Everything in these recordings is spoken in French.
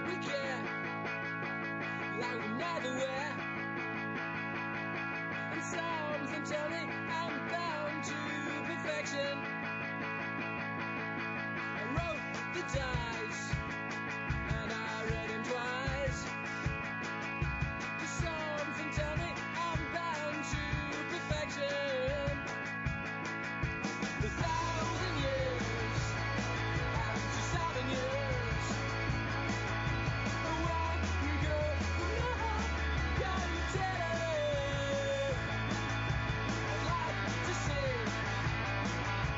we care like we never were. And something tell me I'm bound to perfection. I wrote the dice and I read them twice. Cause something tell me I'm bound to perfection. A 1,000 years and 7 years. Away we go from now, can you tell? I'd like to see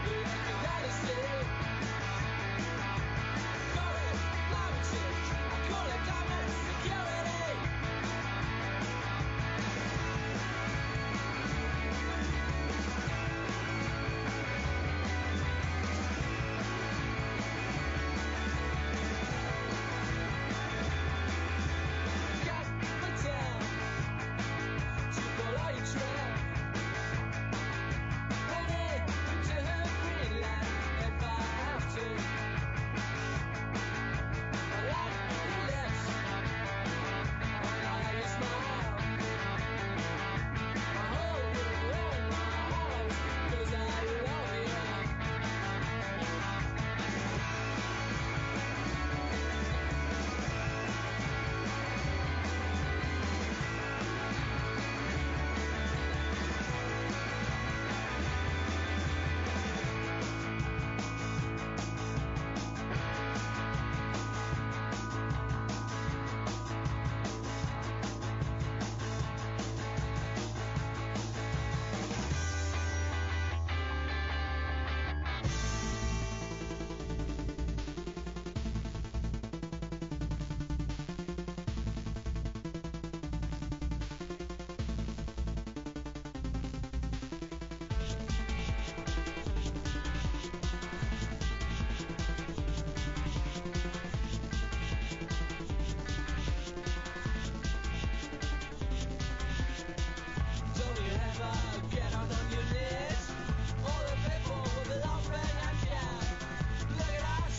the end that is still. Call it climate change, I call it climate security. Got my town to follow your trail. Headed to Greenland if I have to. I like your lips and I like your smile. I hold you in my arms 'cause I love you. Don't you ever get on your knees? All the people will be laughing at you. Look at us,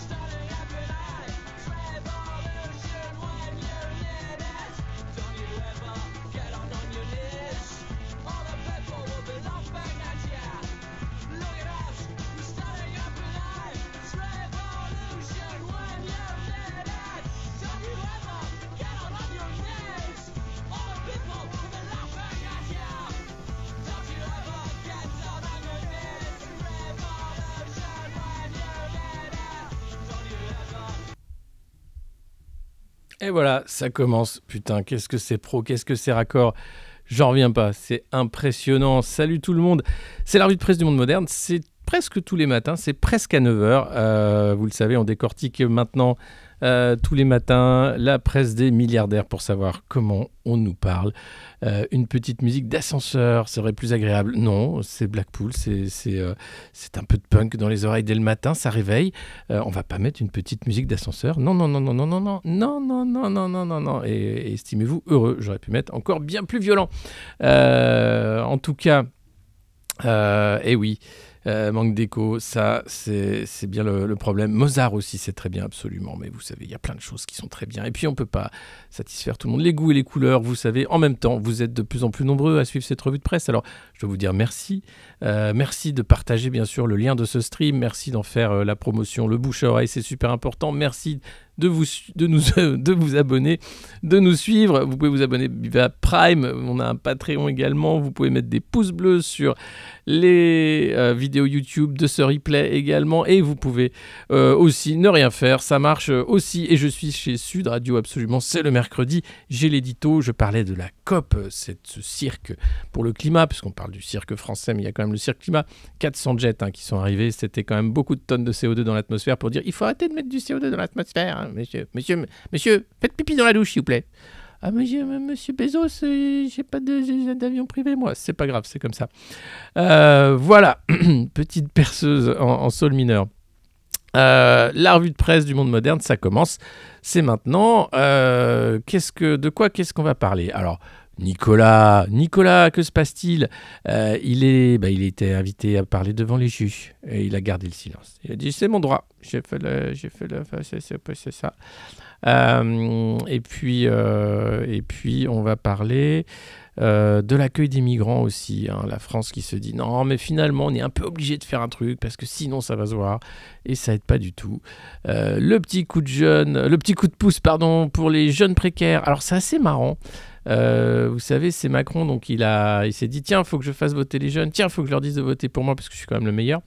starting up an eye. It's revolution when you need it. Don't you ever get on your knees? All the people will be laughing at you. Look at us, starting up an eye. It's revolution when you need it. Don't you ever get on your knees? All the people will be laughing at you. Don't you ever get down on your knees? Revolution when you need it. Don't you ever. Et voilà, ça commence. Putain, qu'est-ce que c'est pro, qu'est-ce que c'est raccord. J'en reviens pas, c'est impressionnant. Salut tout le monde, c'est la revue de presse du monde moderne. C'est presque tous les matins, c'est presque à 9h. Vous le savez, on décortique maintenant tous les matins la presse des milliardaires pour savoir comment on nous parle. Une petite musique d'ascenseur serait plus agréable. Non, c'est Blackpool, c'est un peu de punk dans les oreilles dès le matin, ça réveille. On va pas mettre une petite musique d'ascenseur. Non, non, non, non, non, non, non, non, non, non, non, non, non, non. Et estimez-vous heureux, j'aurais pu mettre encore bien plus violent. En tout cas, eh oui. Manque d'écho, ça c'est bien le problème. Mozart aussi c'est très bien absolument, mais vous savez il y a plein de choses qui sont très bien et puis on peut pas satisfaire tout le monde. Les goûts et les couleurs, vous savez, en même temps vous êtes de plus en plus nombreux à suivre cette revue de presse, alors je dois vous dire merci. Merci de partager bien sûr le lien de ce stream, merci d'en faire la promotion, le bouche à oreille c'est super important, merci de vous abonner, de nous suivre. Vous pouvez vous abonner via Prime, on a un Patreon également, vous pouvez mettre des pouces bleus sur les vidéos YouTube de ce replay également, et vous pouvez aussi ne rien faire, ça marche aussi, et je suis chez Sud Radio absolument, c'est le mercredi, j'ai l'édito, je parlais de la COP, c'est ce cirque pour le climat, puisqu'on parle du cirque français, mais il y a quand même le cirque climat, 400 jets qui sont arrivés, c'était quand même beaucoup de tonnes de CO2 dans l'atmosphère pour dire, il faut arrêter de mettre du CO2 dans l'atmosphère, hein, monsieur, faites pipi dans la douche s'il vous plaît. Ah monsieur Bezos, j'ai pas d'avion privé moi, c'est pas grave, c'est comme ça. Voilà, petite perceuse en sol mineur. La revue de presse du monde moderne, ça commence, c'est maintenant. De quoi qu'est-ce qu'on va parler? Alors, Nicolas, que se passe-t-il? Il était invité à parler devant les juges et il a gardé le silence. Il a dit c'est mon droit, j'ai fait c'est ça. Et puis, on va parler de l'accueil des migrants aussi. Hein. La France qui se dit non, mais finalement, on est un peu obligé de faire un truc parce que sinon, ça va se voir. Et ça aide pas du tout. Le petit coup de pouce, pardon, pour les jeunes précaires. Alors, c'est assez marrant. Vous savez, c'est Macron, donc il s'est dit tiens, il faut que je fasse voter les jeunes, tiens, il faut que je leur dise de voter pour moi parce que je suis quand même le meilleur.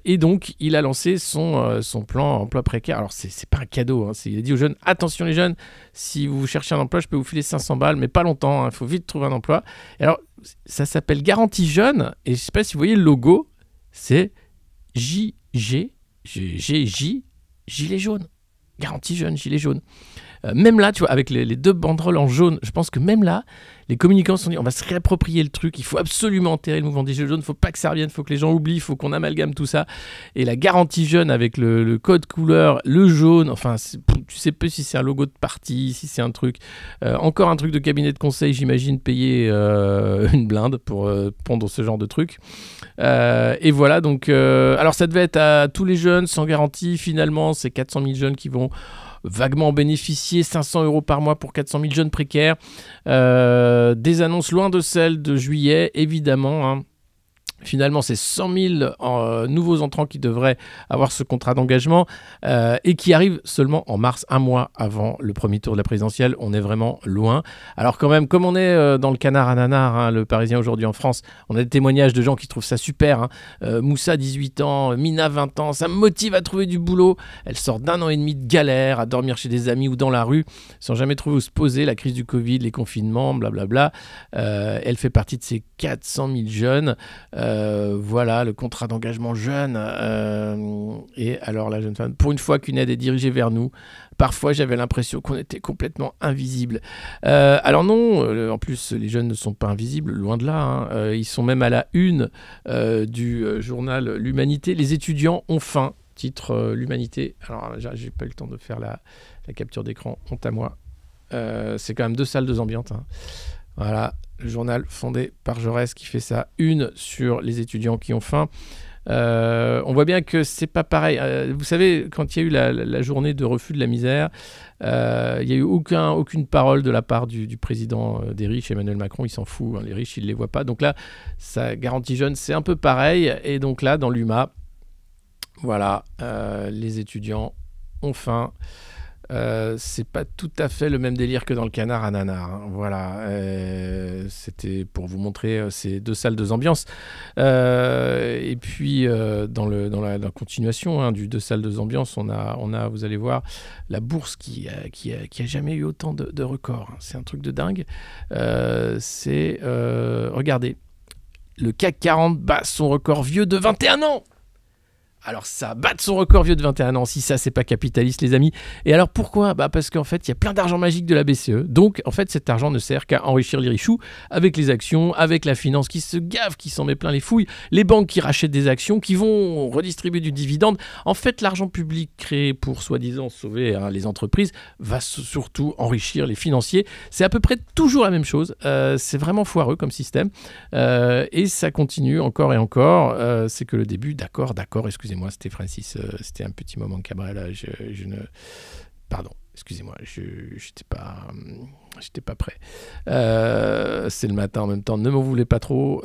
Et donc, il a lancé son plan emploi précaire. Alors, c'est pas un cadeau, hein, il a dit aux jeunes attention les jeunes, si vous cherchez un emploi, je peux vous filer 500 balles, mais pas longtemps, il faut vite trouver un emploi. Et alors, ça s'appelle Garantie Jeune, et je sais pas si vous voyez le logo, c'est Gilet jaune. Garantie Jeune, gilet jaune. Même là, tu vois, avec les deux banderoles en jaune, je pense que même là, les communicants se sont dit on va se réapproprier le truc, il faut absolument enterrer le mouvement des Gilets jaunes, il ne faut pas que ça revienne, il faut que les gens oublient, il faut qu'on amalgame tout ça. Et la garantie jeune avec le code couleur, le jaune, enfin, tu sais pas si c'est un logo de parti, si c'est un truc. Encore un truc de cabinet de conseil, j'imagine, payer une blinde pour pondre ce genre de truc. Et voilà, donc, alors ça devait être à tous les jeunes sans garantie, finalement, c'est 400 000 jeunes qui vont vaguement bénéficier, 500 € par mois pour 400 000 jeunes précaires. Des annonces loin de celles de juillet, évidemment. Hein. Finalement, c'est 100 000 nouveaux entrants qui devraient avoir ce contrat d'engagement et qui arrivent seulement en mars, un mois avant le premier tour de la présidentielle. On est vraiment loin. Alors quand même, comme on est dans le canard à nanar, hein, le Parisien aujourd'hui en France, on a des témoignages de gens qui trouvent ça super. Hein. Moussa, 18 ans, Mina, 20 ans, ça me motive à trouver du boulot. Elle sort d'1 an et demi de galère, à dormir chez des amis ou dans la rue, sans jamais trouver où se poser, la crise du Covid, les confinements, blablabla. Elle fait partie de ces 400 000 jeunes. Voilà, le contrat d'engagement jeune. Et alors la jeune femme, pour une fois qu'une aide est dirigée vers nous, parfois j'avais l'impression qu'on était complètement invisible. Alors non, en plus les jeunes ne sont pas invisibles, loin de là. Hein. Ils sont même à la une du journal L'Humanité. Les étudiants ont faim, titre L'Humanité. Alors j'ai pas eu le temps de faire la capture d'écran, honte à moi. C'est quand même 2 salles, 2 ambiantes. Hein. Voilà, le journal fondé par Jaurès qui fait ça, une sur les étudiants qui ont faim. On voit bien que c'est pas pareil. Vous savez, quand il y a eu la journée de refus de la misère, il n'y a eu aucune parole de la part du président des riches, Emmanuel Macron. Il s'en fout, hein, les riches, il ne les voit pas. Donc là, ça garantie jeune, c'est un peu pareil. Et donc là, dans l'UMA, voilà, les étudiants ont faim. C'est pas tout à fait le même délire que dans le canard à nanar. Hein. Voilà, c'était pour vous montrer ces 2 salles, 2 ambiances. Et puis dans la continuation hein, du 2 salles, 2 ambiances, on a, vous allez voir, la bourse qui a jamais eu autant de records. Hein. C'est un truc de dingue. Regardez, le CAC 40 bat son record vieux de 21 ans. Alors ça bat son record vieux de 21 ans, si ça c'est pas capitaliste les amis. Et alors pourquoi ? Parce qu'en fait il y a plein d'argent magique de la BCE, donc en fait cet argent ne sert qu'à enrichir les richoux avec les actions, avec la finance qui se gave, qui s'en met plein les fouilles, les banques qui rachètent des actions, qui vont redistribuer du dividende. En fait l'argent public créé pour soi-disant sauver les entreprises va surtout enrichir les financiers. C'est à peu près toujours la même chose, c'est vraiment foireux comme système et ça continue encore et encore. C'est que le début, d'accord, excusez-moi, c'était Francis, c'était un petit moment de Cabrel, pardon, excusez-moi, j'étais pas prêt. C'est le matin en même temps, ne m'en voulez pas trop.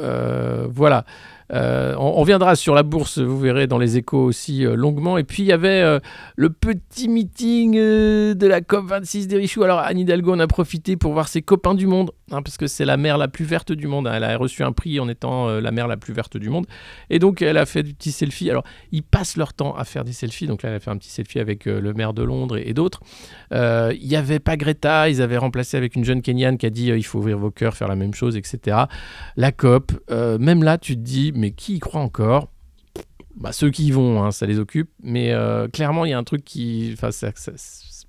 Voilà. On reviendra sur la bourse, vous verrez dans les échos aussi longuement. Et puis il y avait le petit meeting de la COP26 des Richoux. Alors Anne Hidalgo en a profité pour voir ses copains du monde, hein, parce que c'est la mer la plus verte du monde. Hein. Elle a reçu un prix en étant la mer la plus verte du monde. Et donc elle a fait du petit selfie. Alors ils passent leur temps à faire des selfies. Donc là elle a fait un petit selfie avec le maire de Londres et d'autres. Il n'y avait pas Greta, ils avaient remplacé avec une jeune Kenyane qui a dit il faut ouvrir vos cœurs, faire la même chose, etc. La COP, même là tu te dis mais qui y croit encore ? Ceux qui y vont, hein, ça les occupe, mais clairement il y a un truc qui,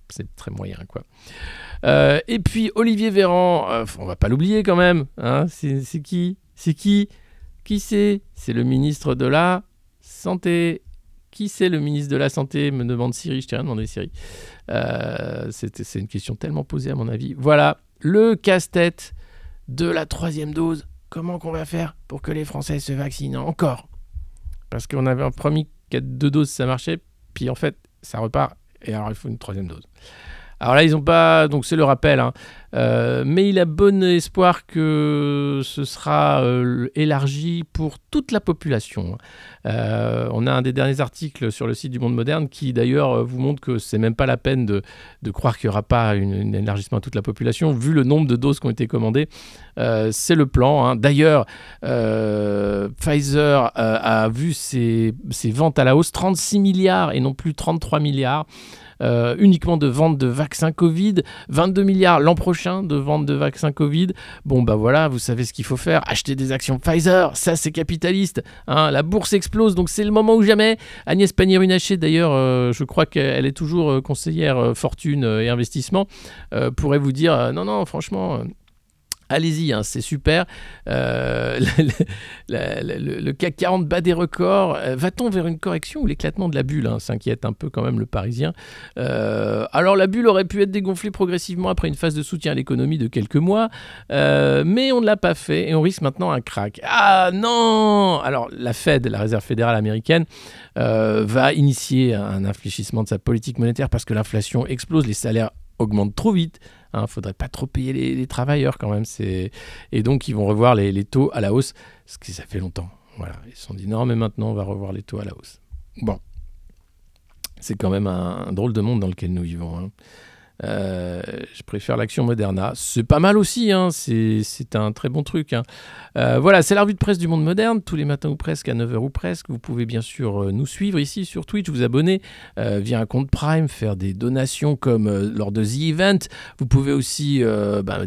c'est très moyen quoi. Et puis Olivier Véran, on va pas l'oublier quand même, hein, c'est qui c'est ? C'est le ministre de la Santé. Qui c'est le ministre de la Santé ? Me demande Siri, je t'ai rien demandé Siri. C'est une question tellement posée à mon avis. Voilà, le casse-tête de la 3e dose. Comment qu'on va faire pour que les Français se vaccinent encore ? Parce qu'on avait promis qu'à 2 doses ça marchait, puis en fait ça repart Et alors, il faut une troisième dose. Alors là, ils n'ont pas... Donc, c'est le rappel. Hein. Mais il a bon espoir que ce sera élargi pour toute la population. On a un des derniers articles sur le site du Monde Moderne qui, d'ailleurs, vous montre que c'est même pas la peine de croire qu'il n'y aura pas un élargissement à toute la population. Vu le nombre de doses qui ont été commandées, c'est le plan. Hein. D'ailleurs, Pfizer a vu ses ventes à la hausse, 36 milliards et non plus 33 milliards. Uniquement de vente de vaccins Covid, 22 milliards l'an prochain de vente de vaccins Covid. Bon, bah voilà, vous savez ce qu'il faut faire, acheter des actions Pfizer, ça c'est capitaliste, hein, la bourse explose, donc c'est le moment ou jamais. Agnès Pannier-Runacher, d'ailleurs, je crois qu'elle est toujours conseillère fortune et investissement, pourrait vous dire, non, franchement... Allez-y, hein, c'est super. Le CAC 40 bat des records. Va-t-on vers une correction ou l'éclatement de la bulle, hein, s'inquiète un peu quand même le Parisien. Alors la bulle aurait pu être dégonflée progressivement après une phase de soutien à l'économie de quelques mois, mais on ne l'a pas fait et on risque maintenant un crack. Ah non! Alors la Fed, la Réserve fédérale américaine, va initier un infléchissement de sa politique monétaire parce que l'inflation explose, les salaires augmentent trop vite. Il ne faudrait pas trop payer les travailleurs quand même. Et donc, ils vont revoir les taux à la hausse, ce qui ça fait longtemps. Voilà. Ils se sont dit, non, mais maintenant, on va revoir les taux à la hausse. Bon. C'est quand même un drôle de monde dans lequel nous vivons. Hein. Je préfère l'action Moderna. C'est pas mal aussi, hein. C'est un très bon truc. Hein. Voilà, c'est la revue de presse du Monde Moderne, tous les matins ou presque, à 9h ou presque. Vous pouvez bien sûr nous suivre ici sur Twitch, vous abonner via un compte Prime, faire des donations comme lors de The Event. Vous pouvez aussi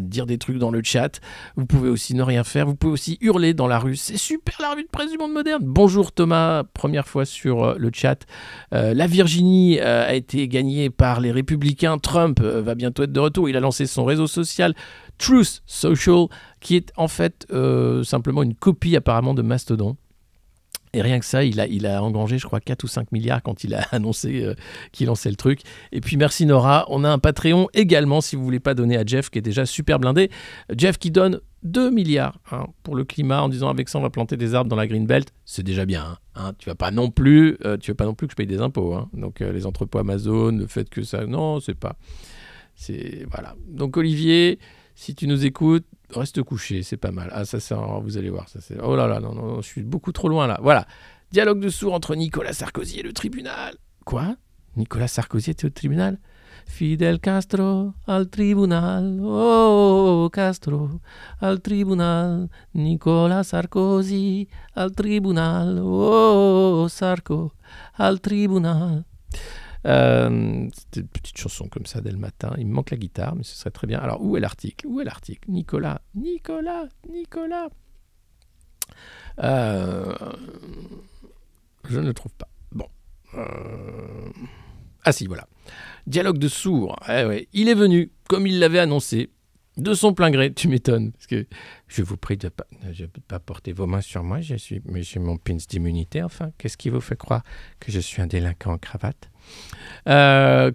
dire des trucs dans le chat. Vous pouvez aussi ne rien faire. Vous pouvez aussi hurler dans la rue. C'est super la revue de presse du Monde Moderne. Bonjour Thomas, première fois sur le chat. La Virginie a été gagnée par les Républicains. Trump va bientôt être de retour. Il a lancé son réseau social Truth Social, qui est en fait simplement une copie apparemment de Mastodon. Et rien que ça, il a engrangé, je crois, 4 ou 5 milliards quand il a annoncé qu'il lançait le truc. Et puis merci Nora, on a un Patreon également si vous voulez pas donner à Jeff qui est déjà super blindé. Jeff qui donne 2 milliards pour le climat en disant avec ça on va planter des arbres dans la Green Belt. C'est déjà bien. Tu veux pas non plus que je paye des impôts. Hein. Donc les entrepôts Amazon, le fait que ça... Non, c'est pas... Voilà. Donc Olivier, si tu nous écoutes, reste couché, c'est pas mal. Ah ça vous allez voir, ça c'est... Oh là là, non, je suis beaucoup trop loin là. Voilà. Dialogue de sourds entre Nicolas Sarkozy et le tribunal. Quoi? Nicolas Sarkozy était au tribunal? Fidel Castro al tribunal, oh Castro al tribunal, Nicolas Sarkozy al tribunal, oh Sarko al tribunal. C'était une petite chanson comme ça dès le matin. Il me manque la guitare, mais ce serait très bien. Alors, où est l'article? Nicolas. Je ne le trouve pas. Bon. Ah si, voilà. Dialogue de sourds. Ouais. Il est venu, comme il l'avait annoncé, de son plein gré. Tu m'étonnes. Parce que je vous prie de ne pas porter vos mains sur moi. Mais j'ai mon pins d'immunité, enfin. Qu'est-ce qui vous fait croire que je suis un délinquant en cravate?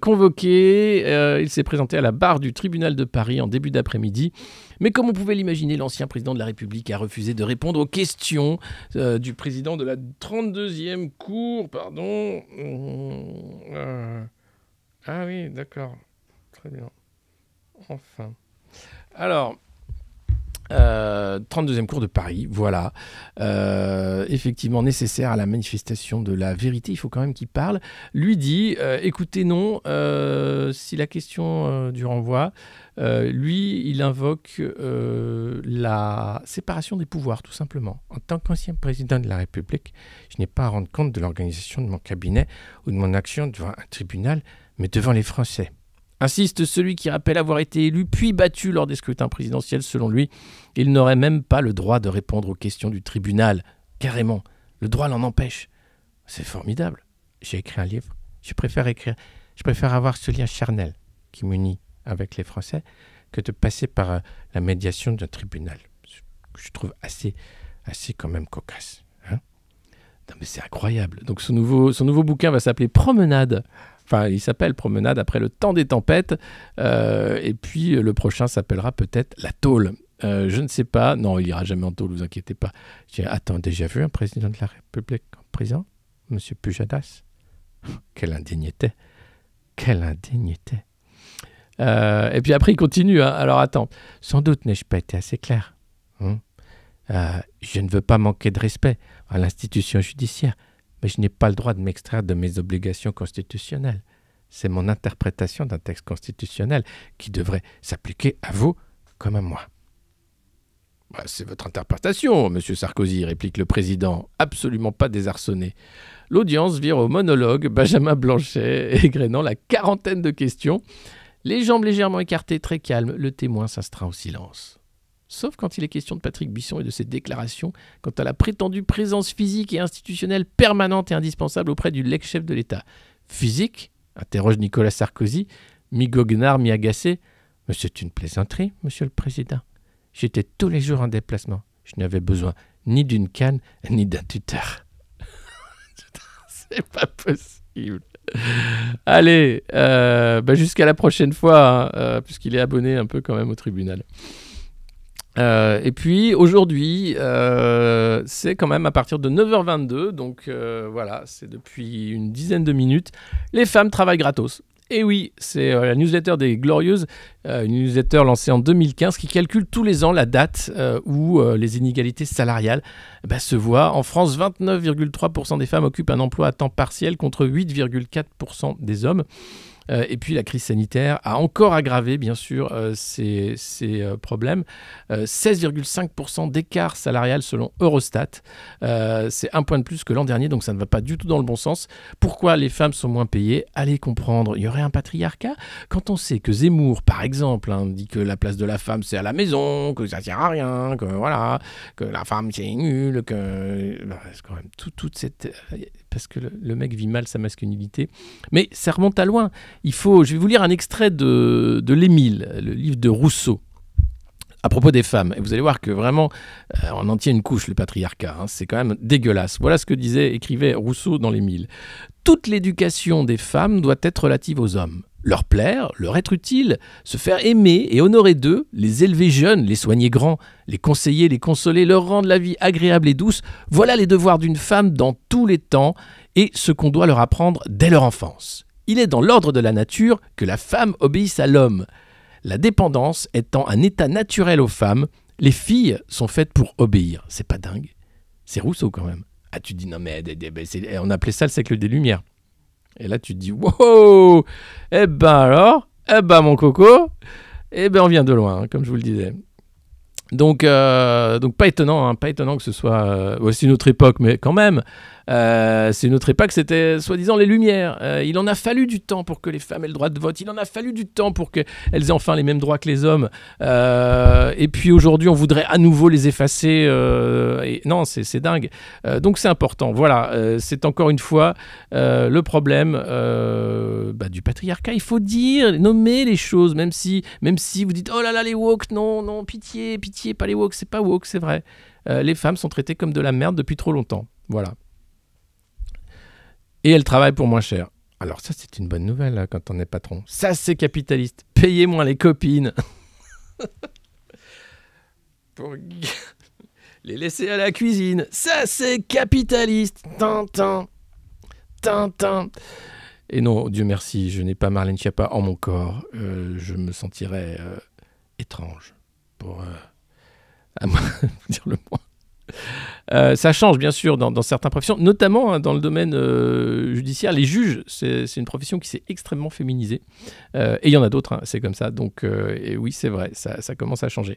Convoqué, il s'est présenté à la barre du tribunal de Paris en début d'après-midi. Mais comme on pouvait l'imaginer, l'ancien président de la République a refusé de répondre aux questions du président de la 32e cour. Pardon. Ah oui, d'accord. Très bien. Enfin. Alors... 32e cour de Paris, voilà. Effectivement nécessaire à la manifestation de la vérité, il faut quand même qu'il parle. Lui dit, écoutez non, si la question du renvoi, lui il invoque la séparation des pouvoirs tout simplement. En tant qu'ancien président de la République, je n'ai pas à rendre compte de l'organisation de mon cabinet ou de mon action devant un tribunal, mais devant les Français. Insiste celui qui rappelle avoir été élu puis battu lors des scrutins présidentiels. Selon lui, il n'aurait même pas le droit de répondre aux questions du tribunal. Carrément, le droit l'en empêche. C'est formidable. J'ai écrit un livre. Je préfère avoir ce lien charnel qui m'unit avec les Français que de passer par la médiation d'un tribunal. Je trouve assez quand même cocasse. Hein? Non mais c'est incroyable. Donc son nouveau bouquin va s'appeler Promenade. Enfin, il s'appelle Promenade après le temps des tempêtes. Et puis, le prochain s'appellera peut-être La Tôle. Je ne sais pas. Non, il ira jamais en tôle, vous inquiétez pas. J'ai attends, déjà vu un président de la République en prison? Monsieur Pujadas? Quelle indignité. quelle indignité. Et puis après, il continue. Hein. Alors attends, sans doute n'ai-je pas été assez clair. Je ne veux pas manquer de respect à l'institution judiciaire, mais je n'ai pas le droit de m'extraire de mes obligations constitutionnelles. C'est mon interprétation d'un texte constitutionnel qui devrait s'appliquer à vous comme à moi. Bah, c'est votre interprétation, monsieur Sarkozy, réplique le président, absolument pas désarçonné. L'audience vire au monologue, Benjamin Blanchet égrénant la quarantaine de questions. Les jambes légèrement écartées, très calme, le témoin s'astreint au silence. Sauf quand il est question de Patrick Buisson et de ses déclarations quant à la prétendue présence physique et institutionnelle permanente et indispensable auprès du l'ex-chef de l'État. Physique ? Interroge Nicolas Sarkozy, mi-goguenard, mi-agacé. Mais c'est une plaisanterie, monsieur le président. J'étais tous les jours en déplacement. Je n'avais besoin ni d'une canne, ni d'un tuteur. C'est pas possible. Allez, jusqu'à la prochaine fois, hein, puisqu'il est abonné un peu quand même au tribunal. Et puis aujourd'hui, c'est quand même à partir de 9h22, donc voilà, c'est depuis une dizaine de minutes. Les femmes travaillent gratos. Et oui, c'est la newsletter des Glorieuses, une newsletter lancée en 2015 qui calcule tous les ans la date où les inégalités salariales se voient. En France, 29,3% des femmes occupent un emploi à temps partiel contre 8,4% des hommes. Et puis la crise sanitaire a encore aggravé, bien sûr, ces problèmes. 16,5% d'écart salarial selon Eurostat. C'est un point de plus que l'an dernier, donc ça ne va pas du tout dans le bon sens. Pourquoi les femmes sont moins payées ? Allez comprendre, il y aurait un patriarcat ? Quand on sait que Zemmour, par exemple, dit que la place de la femme, c'est à la maison, que ça ne sert à rien, que voilà, que la femme, c'est nul, que... c'est quand même toute cette... Parce que le mec vit mal sa masculinité. Mais ça remonte à loin. Je vais vous lire un extrait de l'Émile, le livre de Rousseau, à propos des femmes. Et vous allez voir que vraiment, on en tient une couche, le patriarcat. Hein, c'est quand même dégueulasse. Voilà ce que écrivait Rousseau dans l'Émile. Toute l'éducation des femmes doit être relative aux hommes. Leur plaire, leur être utile, se faire aimer et honorer d'eux, les élever jeunes, les soigner grands, les conseiller, les consoler, leur rendre la vie agréable et douce, voilà les devoirs d'une femme dans tous les temps et ce qu'on doit leur apprendre dès leur enfance. Il est dans l'ordre de la nature que la femme obéisse à l'homme. La dépendance étant un état naturel aux femmes, les filles sont faites pour obéir. C'est pas dingue. C'est Rousseau quand même. Ah, tu dis non mais on appelait ça le siècle des Lumières. Et là, tu te dis, wow, eh ben alors, eh ben mon coco, eh ben on vient de loin, hein, comme je vous le disais. Donc pas étonnant que ce soit aussi une autre époque, mais quand même, c'est une autre époque, c'était soi-disant les Lumières. Il en a fallu du temps pour que les femmes aient le droit de vote, il en a fallu du temps pour qu'elles aient enfin les mêmes droits que les hommes. Et puis aujourd'hui, on voudrait à nouveau les effacer. Non, c'est dingue. Donc c'est important. Voilà, c'est encore une fois le problème du patriarcat. Il faut nommer les choses, même si vous dites oh là là les woke, non, pitié, pas les woke, c'est pas woke, c'est vrai. Les femmes sont traitées comme de la merde depuis trop longtemps. Voilà. Et elles travaillent pour moins cher. Alors ça, c'est une bonne nouvelle là, quand on est patron. Ça, c'est capitaliste. Payez moins les copines. Pour les laisser à la cuisine. Ça, c'est capitaliste. Tintin. Et non, Dieu merci, je n'ai pas Marlène Schiappa en mon corps. Je me sentirais étrange, pour dire le moins. Ça change bien sûr dans certaines professions, notamment dans le domaine judiciaire. Les juges, c'est une profession qui s'est extrêmement féminisée. Et il y en a d'autres, hein, c'est comme ça. Donc et oui, c'est vrai, ça commence à changer.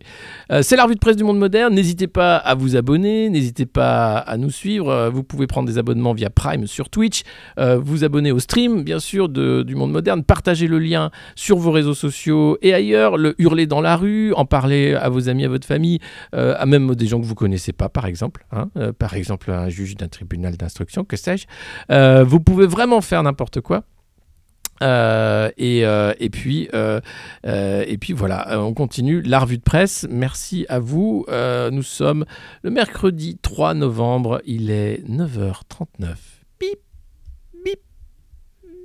C'est la revue de presse du Monde Moderne. N'hésitez pas à vous abonner, n'hésitez pas à nous suivre. Vous pouvez prendre des abonnements via Prime sur Twitch, vous abonner au stream, bien sûr, du Monde Moderne, partager le lien sur vos réseaux sociaux et ailleurs, le hurler dans la rue, en parler à vos amis, à votre famille, à même des gens que vous connaissez pas, par exemple. Hein, par exemple, un juge d'un tribunal d'instruction, que sais-je. Vous pouvez vraiment faire n'importe quoi. Et puis voilà, on continue la revue de presse. Merci à vous. Nous sommes le mercredi 3 novembre. Il est 9h39. Bip, bip,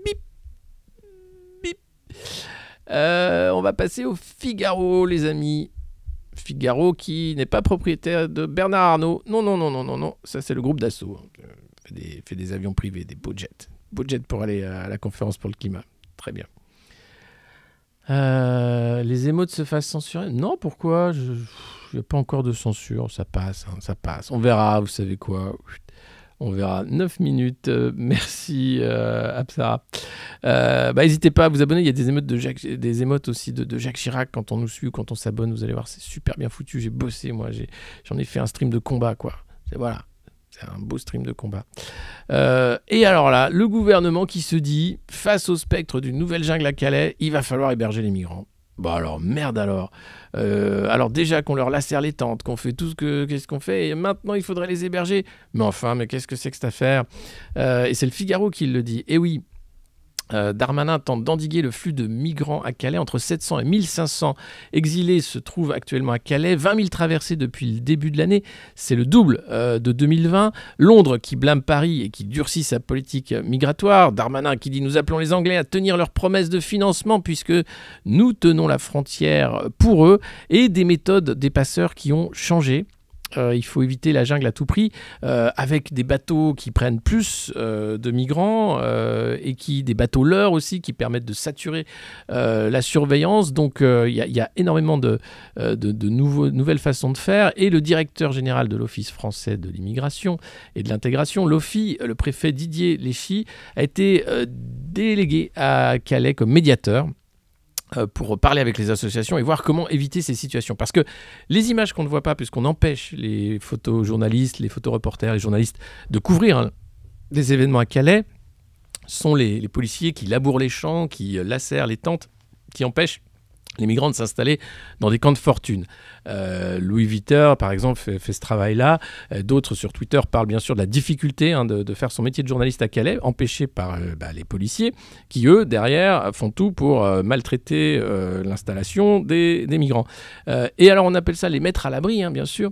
bip, bip. On va passer au Figaro, les amis. Figaro qui n'est pas propriétaire de Bernard Arnault. Non. Ça, c'est le groupe Dassault. Fait des avions privés, des beaux jets. Beaux jets pour aller à la conférence pour le climat. Très bien. Les émotes se fassent censurer? Non, pourquoi? Il n'y a pas encore de censure, ça passe, hein, ça passe. On verra, vous savez quoi. On verra. 9 minutes. Merci, Apsara. N'hésitez pas à vous abonner. Il y a des émotes, des émotes aussi de Jacques Chirac quand on nous suit ou quand on s'abonne. Vous allez voir, c'est super bien foutu. J'ai bossé, moi. J'en ai fait un stream de combat, quoi. Voilà. C'est un beau stream de combat. Et alors là, le gouvernement qui se dit, face au spectre d'une nouvelle jungle à Calais, il va falloir héberger les migrants. Bon alors, merde alors. Alors déjà qu'on leur lacère les tentes, qu'on fait tout qu'est-ce qu'on fait, et maintenant il faudrait les héberger. Mais enfin, mais qu'est-ce que c'est que cette affaire? Et c'est le Figaro qui le dit. Et oui, Darmanin tente d'endiguer le flux de migrants à Calais. Entre 700 et 1500 exilés se trouvent actuellement à Calais. 20 000 traversées depuis le début de l'année. C'est le double de 2020. Londres qui blâme Paris et qui durcit sa politique migratoire. Darmanin qui dit « Nous appelons les Anglais à tenir leurs promesses de financement puisque nous tenons la frontière pour eux. » Et des méthodes des passeurs qui ont changé. Il faut éviter la jungle à tout prix, avec des bateaux qui prennent plus de migrants et des bateaux leurres aussi qui permettent de saturer la surveillance. Donc il y a énormément de nouvelles façons de faire. Et le directeur général de l'Office français de l'immigration et de l'intégration, l'OFII, le préfet Didier Léchy, a été délégué à Calais comme médiateur pour parler avec les associations et voir comment éviter ces situations. Parce que les images qu'on ne voit pas, puisqu'on empêche les photojournalistes, les photoreporters, les journalistes de couvrir des événements à Calais, sont les policiers qui labourent les champs, qui lacèrent les tentes, qui empêchent les migrants de s'installer dans des camps de fortune. Louis Viter, par exemple, fait ce travail-là. D'autres sur Twitter parlent bien sûr de la difficulté de faire son métier de journaliste à Calais, empêché par les policiers, qui eux, derrière, font tout pour maltraiter l'installation des migrants. Et alors, on appelle ça les mettre à l'abri, hein, bien sûr.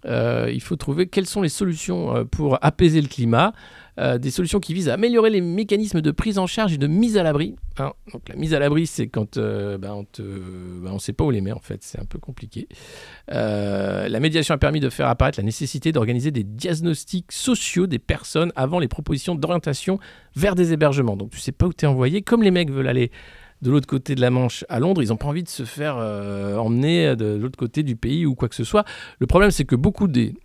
Il faut trouver quelles sont les solutions pour apaiser le climat. Des solutions qui visent à améliorer les mécanismes de prise en charge et de mise à l'abri. Hein. Donc la mise à l'abri, c'est quand on ne sait pas où les met, en fait. C'est un peu compliqué. La médiation a permis de faire apparaître la nécessité d'organiser des diagnostics sociaux des personnes avant les propositions d'orientation vers des hébergements. Donc tu ne sais pas où tu es envoyé. Comme les mecs veulent aller de l'autre côté de la Manche à Londres, ils n'ont pas envie de se faire emmener de l'autre côté du pays ou quoi que ce soit. Le problème, c'est que beaucoup des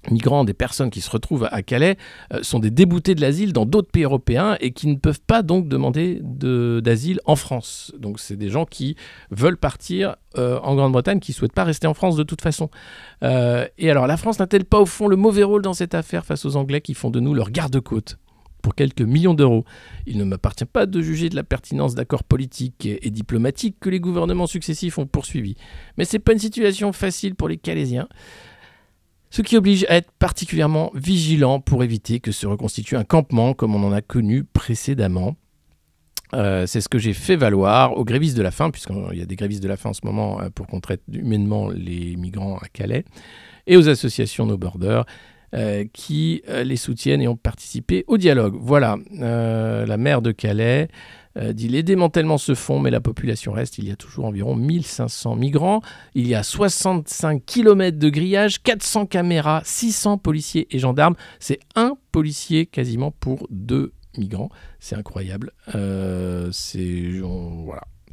migrants, des personnes qui se retrouvent à Calais, sont des déboutés de l'asile dans d'autres pays européens et qui ne peuvent pas donc demander d'asile en France. Donc c'est des gens qui veulent partir en Grande-Bretagne, qui ne souhaitent pas rester en France de toute façon. Et alors la France n'a-t-elle pas au fond le mauvais rôle dans cette affaire face aux Anglais qui font de nous leur garde-côte pour quelques millions d'euros? Il ne m'appartient pas de juger de la pertinence d'accords politiques et diplomatiques que les gouvernements successifs ont poursuivis. Mais ce n'est pas une situation facile pour les Calaisiens. Ce qui oblige à être particulièrement vigilant pour éviter que se reconstitue un campement comme on en a connu précédemment. C'est ce que j'ai fait valoir aux grévistes de la faim, puisqu'il y a des grévistes de la faim en ce moment pour qu'on traite humainement les migrants à Calais, et aux associations No Border qui les soutiennent et ont participé au dialogue. Voilà, la maire de Calais dit « Les démantèlements se font, mais la population reste. Il y a toujours environ 1500 migrants. Il y a 65 km de grillage, 400 caméras, 600 policiers et gendarmes. C'est un policier quasiment pour 2 migrants. C'est incroyable. Voilà.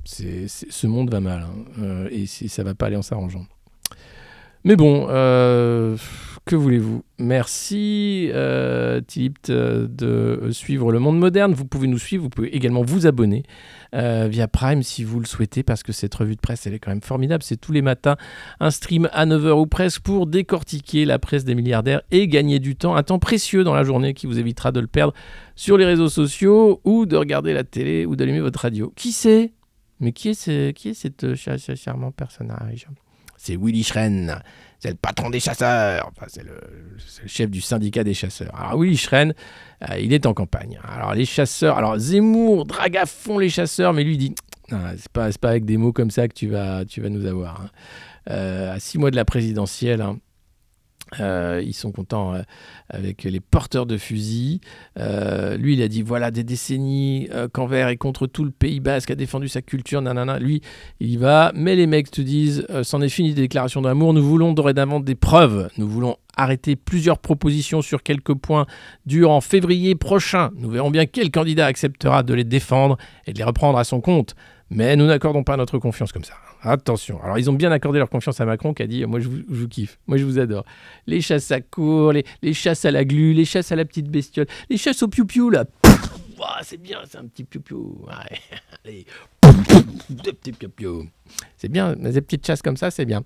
Ce monde va mal. Hein. Et ça ne va pas aller en s'arrangeant. Mais bon, que voulez-vous? Merci Tilipt de suivre Le Monde Moderne. Vous pouvez nous suivre, vous pouvez également vous abonner via Prime si vous le souhaitez, parce que cette revue de presse, elle est quand même formidable. C'est tous les matins un stream à 9h ou presque pour décortiquer la presse des milliardaires et gagner du temps, un temps précieux dans la journée qui vous évitera de le perdre sur les réseaux sociaux ou de regarder la télé ou d'allumer votre radio. Qui c'est? Mais qui est cette charmant personnage? C'est Willy Schren, c'est le patron des chasseurs, enfin, c'est le chef du syndicat des chasseurs. Alors Willy Schren, il est en campagne. Alors les chasseurs, alors Zemmour drague à fond les chasseurs, mais lui dit, non, c'est pas avec des mots comme ça que tu vas nous avoir. Hein. À 6 mois de la présidentielle, hein, Ils sont contents avec les porteurs de fusils. Lui, il a dit voilà des décennies qu'Anvers est contre tout le Pays Basque, a défendu sa culture, nanana. Lui, il y va. Mais les mecs te disent c'en est fini des déclarations d'amour. Nous voulons dorénavant des preuves. Nous voulons arrêter plusieurs propositions sur quelques points durant février prochain. Nous verrons bien quel candidat acceptera de les défendre et de les reprendre à son compte. Mais nous n'accordons pas notre confiance comme ça. Attention. Alors, ils ont bien accordé leur confiance à Macron qui a dit « Moi, je vous kiffe. Moi, je vous adore. Les chasses à court, les chasses à la glu, les chasses à la petite bestiole, les chasses au piou-piou, là. Oh, c'est bien, c'est un petit piou-piou. Ouais. Allez. Deux petits piou-piou. C'est bien. Des petites chasses comme ça, c'est bien.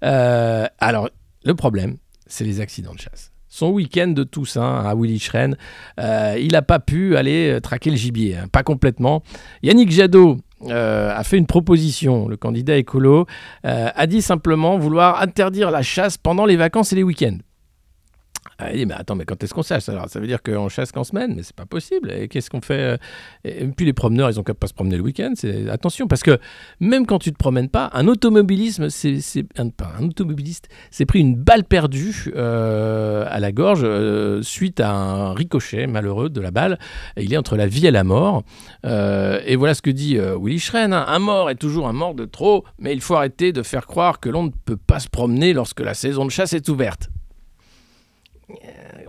Alors, le problème, c'est les accidents de chasse. Son week-end de Toussaint à Willy Schren, il n'a pas pu aller traquer le gibier, hein, pas complètement. Yannick Jadot a fait une proposition, le candidat écolo, a dit simplement vouloir interdire la chasse pendant les vacances et les week-ends. Il dit, mais attends, mais quand est-ce qu'on chasse? Alors, ça veut dire qu'on chasse qu'en semaine, mais c'est pas possible. Et qu'est-ce qu'on fait? Et puis les promeneurs, ils ont qu'à pas se promener le week-end. Attention, parce que même quand tu te promènes pas, un automobiliste s'est pris une balle perdue à la gorge suite à un ricochet malheureux de la balle. Et il est entre la vie et la mort. Et voilà ce que dit Willy Schren. Hein. Un mort est toujours un mort de trop, mais il faut arrêter de faire croire que l'on ne peut pas se promener lorsque la saison de chasse est ouverte.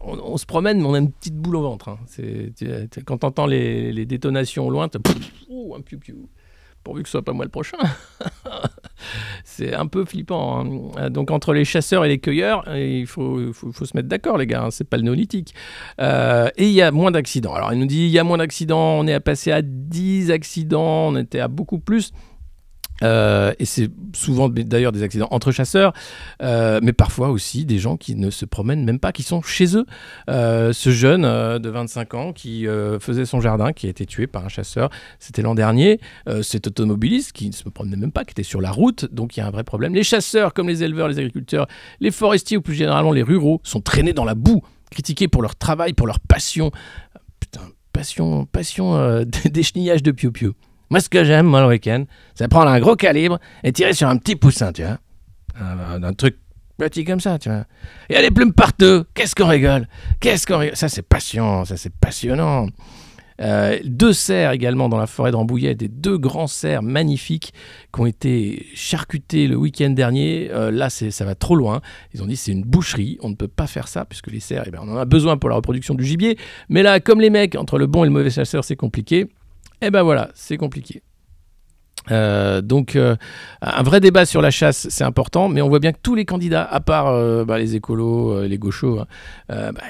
On se promène, mais on a une petite boule au ventre. Hein. Quand tu entends les détonations au loin, un piou-piou. Pourvu que ce soit pas moi le prochain. C'est un peu flippant. Hein. Donc, entre les chasseurs et les cueilleurs, il faut se mettre d'accord, les gars. Hein. C'est pas le néolithique. Et il y a moins d'accidents. Alors, il nous dit il y a moins d'accidents. On est passé à 10 accidents. On était à beaucoup plus. Et c'est souvent d'ailleurs des accidents entre chasseurs, mais parfois aussi des gens qui ne se promènent même pas, qui sont chez eux. Ce jeune de 25 ans qui faisait son jardin, qui a été tué par un chasseur, c'était l'an dernier. Cet automobiliste qui ne se promenait même pas, qui était sur la route, donc il y a un vrai problème. Les chasseurs, comme les éleveurs, les agriculteurs, les forestiers ou plus généralement les ruraux, sont traînés dans la boue, critiqués pour leur travail, pour leur passion. Putain, passion d'échenillage de piou-piou. Moi, ce que j'aime, le week-end, c'est prendre un gros calibre et tirer sur un petit poussin, tu vois. Un truc petit comme ça, tu vois. Il y a des plumes partout. Qu'est-ce qu'on rigole. Ça, c'est passionnant. 2 cerfs également dans la forêt de Rambouillet, des 2 grands cerfs magnifiques qui ont été charcutés le week-end dernier. Là, ça va trop loin. Ils ont dit c'est une boucherie, on ne peut pas faire ça, puisque les cerfs, on en a besoin pour la reproduction du gibier. Mais là, comme les mecs, entre le bon et le mauvais chasseur, c'est compliqué. Eh ben voilà, c'est compliqué. Donc, un vrai débat sur la chasse, c'est important, mais on voit bien que tous les candidats, à part les écolos, les gauchos,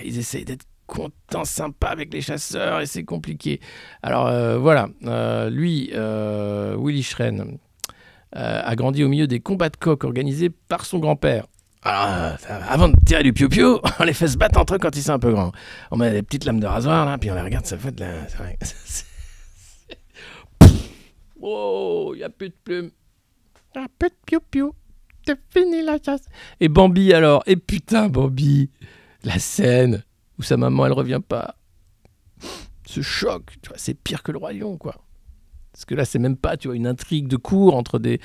ils essayent d'être contents, sympas avec les chasseurs, et c'est compliqué. Alors, voilà, lui, Willy Schren, a grandi au milieu des combats de coqs organisés par son grand-père. Alors, avant de tirer du piou-piou, on les fait se battre entre eux quand ils sont un peu grands. On met des petites lames de rasoir, là, puis on les regarde se foutre là. Oh, il n'y a plus de plumes. Il n'y a plus de piou-piou. C'est fini la chasse. Et Bambi alors. Et putain, Bambi. La scène où sa maman, elle revient pas. Ce choc, tu vois, c'est pire que le Roi Lion, quoi. Parce que là, c'est même pas, tu vois, une intrigue de cour entre des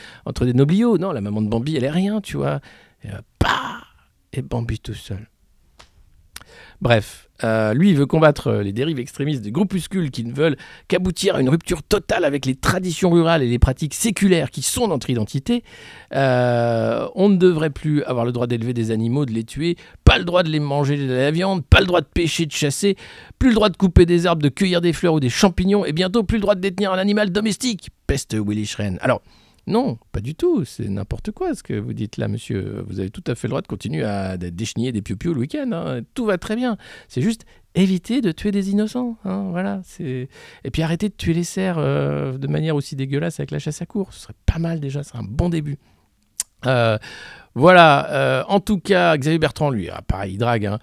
nobliaux. Non, la maman de Bambi, elle est rien, tu vois. Et Bambi tout seul. Bref, lui, il veut combattre les dérives extrémistes des groupuscules qui ne veulent qu'aboutir à une rupture totale avec les traditions rurales et les pratiques séculaires qui sont notre identité. On ne devrait plus avoir le droit d'élever des animaux, de les tuer, pas le droit de les manger de la viande, pas le droit de pêcher, de chasser, plus le droit de couper des arbres, de cueillir des fleurs ou des champignons, et bientôt plus le droit de détenir un animal domestique. Peste Willy Schren. Alors, non, pas du tout, c'est n'importe quoi ce que vous dites là, monsieur. Vous avez tout à fait le droit de continuer à décheniller des piou-piou le week-end, hein. Tout va très bien. C'est juste éviter de tuer des innocents, hein, voilà. Et puis arrêter de tuer les cerfs de manière aussi dégueulasse avec la chasse à courre. Ce serait pas mal déjà, c'est un bon début. Voilà, en tout cas, Xavier Bertrand, lui, pareil, il drague. Hein.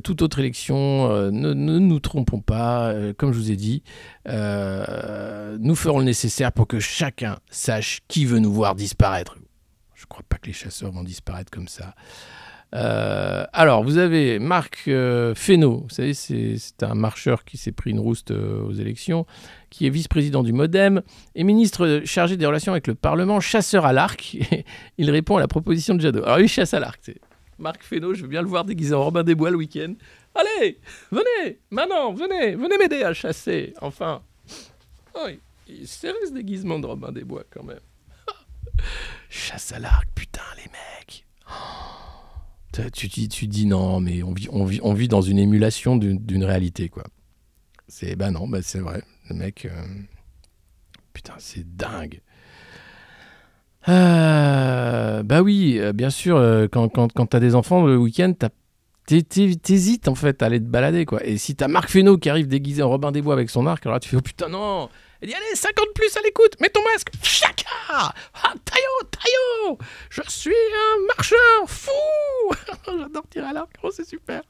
Toute autre élection, ne nous trompons pas, comme je vous ai dit, nous ferons le nécessaire pour que chacun sache qui veut nous voir disparaître. Je ne crois pas que les chasseurs vont disparaître comme ça. Alors, vous avez Marc Fesneau, vous savez, c'est un marcheur qui s'est pris une rouste aux élections, qui est vice-président du MoDem et ministre chargé des relations avec le Parlement, chasseur à l'arc. Il répond à la proposition de Jadot. Alors, lui, chasse à l'arc. Marc Fesneau, je veux bien le voir déguisé en Robin des Bois le week-end. Allez, venez, maintenant, venez m'aider à chasser, enfin. Oh, il est serré ce déguisement de Robin des Bois quand même. Chasse à l'arc, putain, les mecs. Tu dis non, mais on vit dans une émulation d'une réalité, quoi. Non, c'est vrai. Le mec, putain, c'est dingue. Oui, bien sûr, quand t'as des enfants le week-end, t'hésites en fait à aller te balader, quoi. Et si t'as Marc Fesneau qui arrive déguisé en Robin des Bois avec son arc, alors là tu fais oh putain non. Elle dit allez 50 plus à l'écoute, mets ton masque. Chaka. Ah Taillot, je suis un marcheur fou. J'adore tirer à l'arc, oh, c'est super.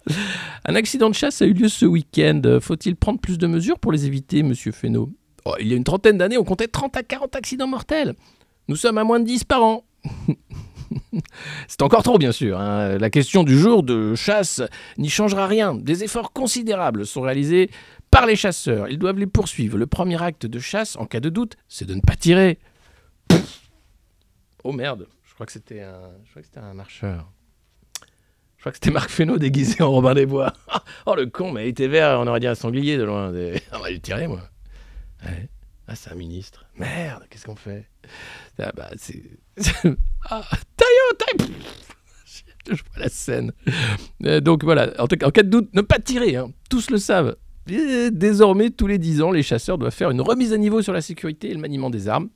Un accident de chasse a eu lieu ce week-end. Faut-il prendre plus de mesures pour les éviter, monsieur Fesneau? Oh, il y a une trentaine d'années, on comptait 30 à 40 accidents mortels. Nous sommes à moins de 10 par an. C'est encore trop, bien sûr. Hein. La question du jour de chasse n'y changera rien. Des efforts considérables sont réalisés par les chasseurs. Ils doivent les poursuivre. Le premier acte de chasse, en cas de doute, c'est de ne pas tirer. Oh merde, je crois que c'était un marcheur. Je crois que c'était Marc Fesneau déguisé en Robin des Bois. Oh le con, mais il était vert, on aurait dit un sanglier de loin. On va lui tirer, moi. Ouais. Ah, c'est un ministre. Merde, qu'est-ce qu'on fait? C'est... Ah, Taillot. Je vois la scène. Donc voilà, en cas de doute, ne pas tirer. Hein. Tous le savent. Et désormais, tous les 10 ans, les chasseurs doivent faire une remise à niveau sur la sécurité et le maniement des armes.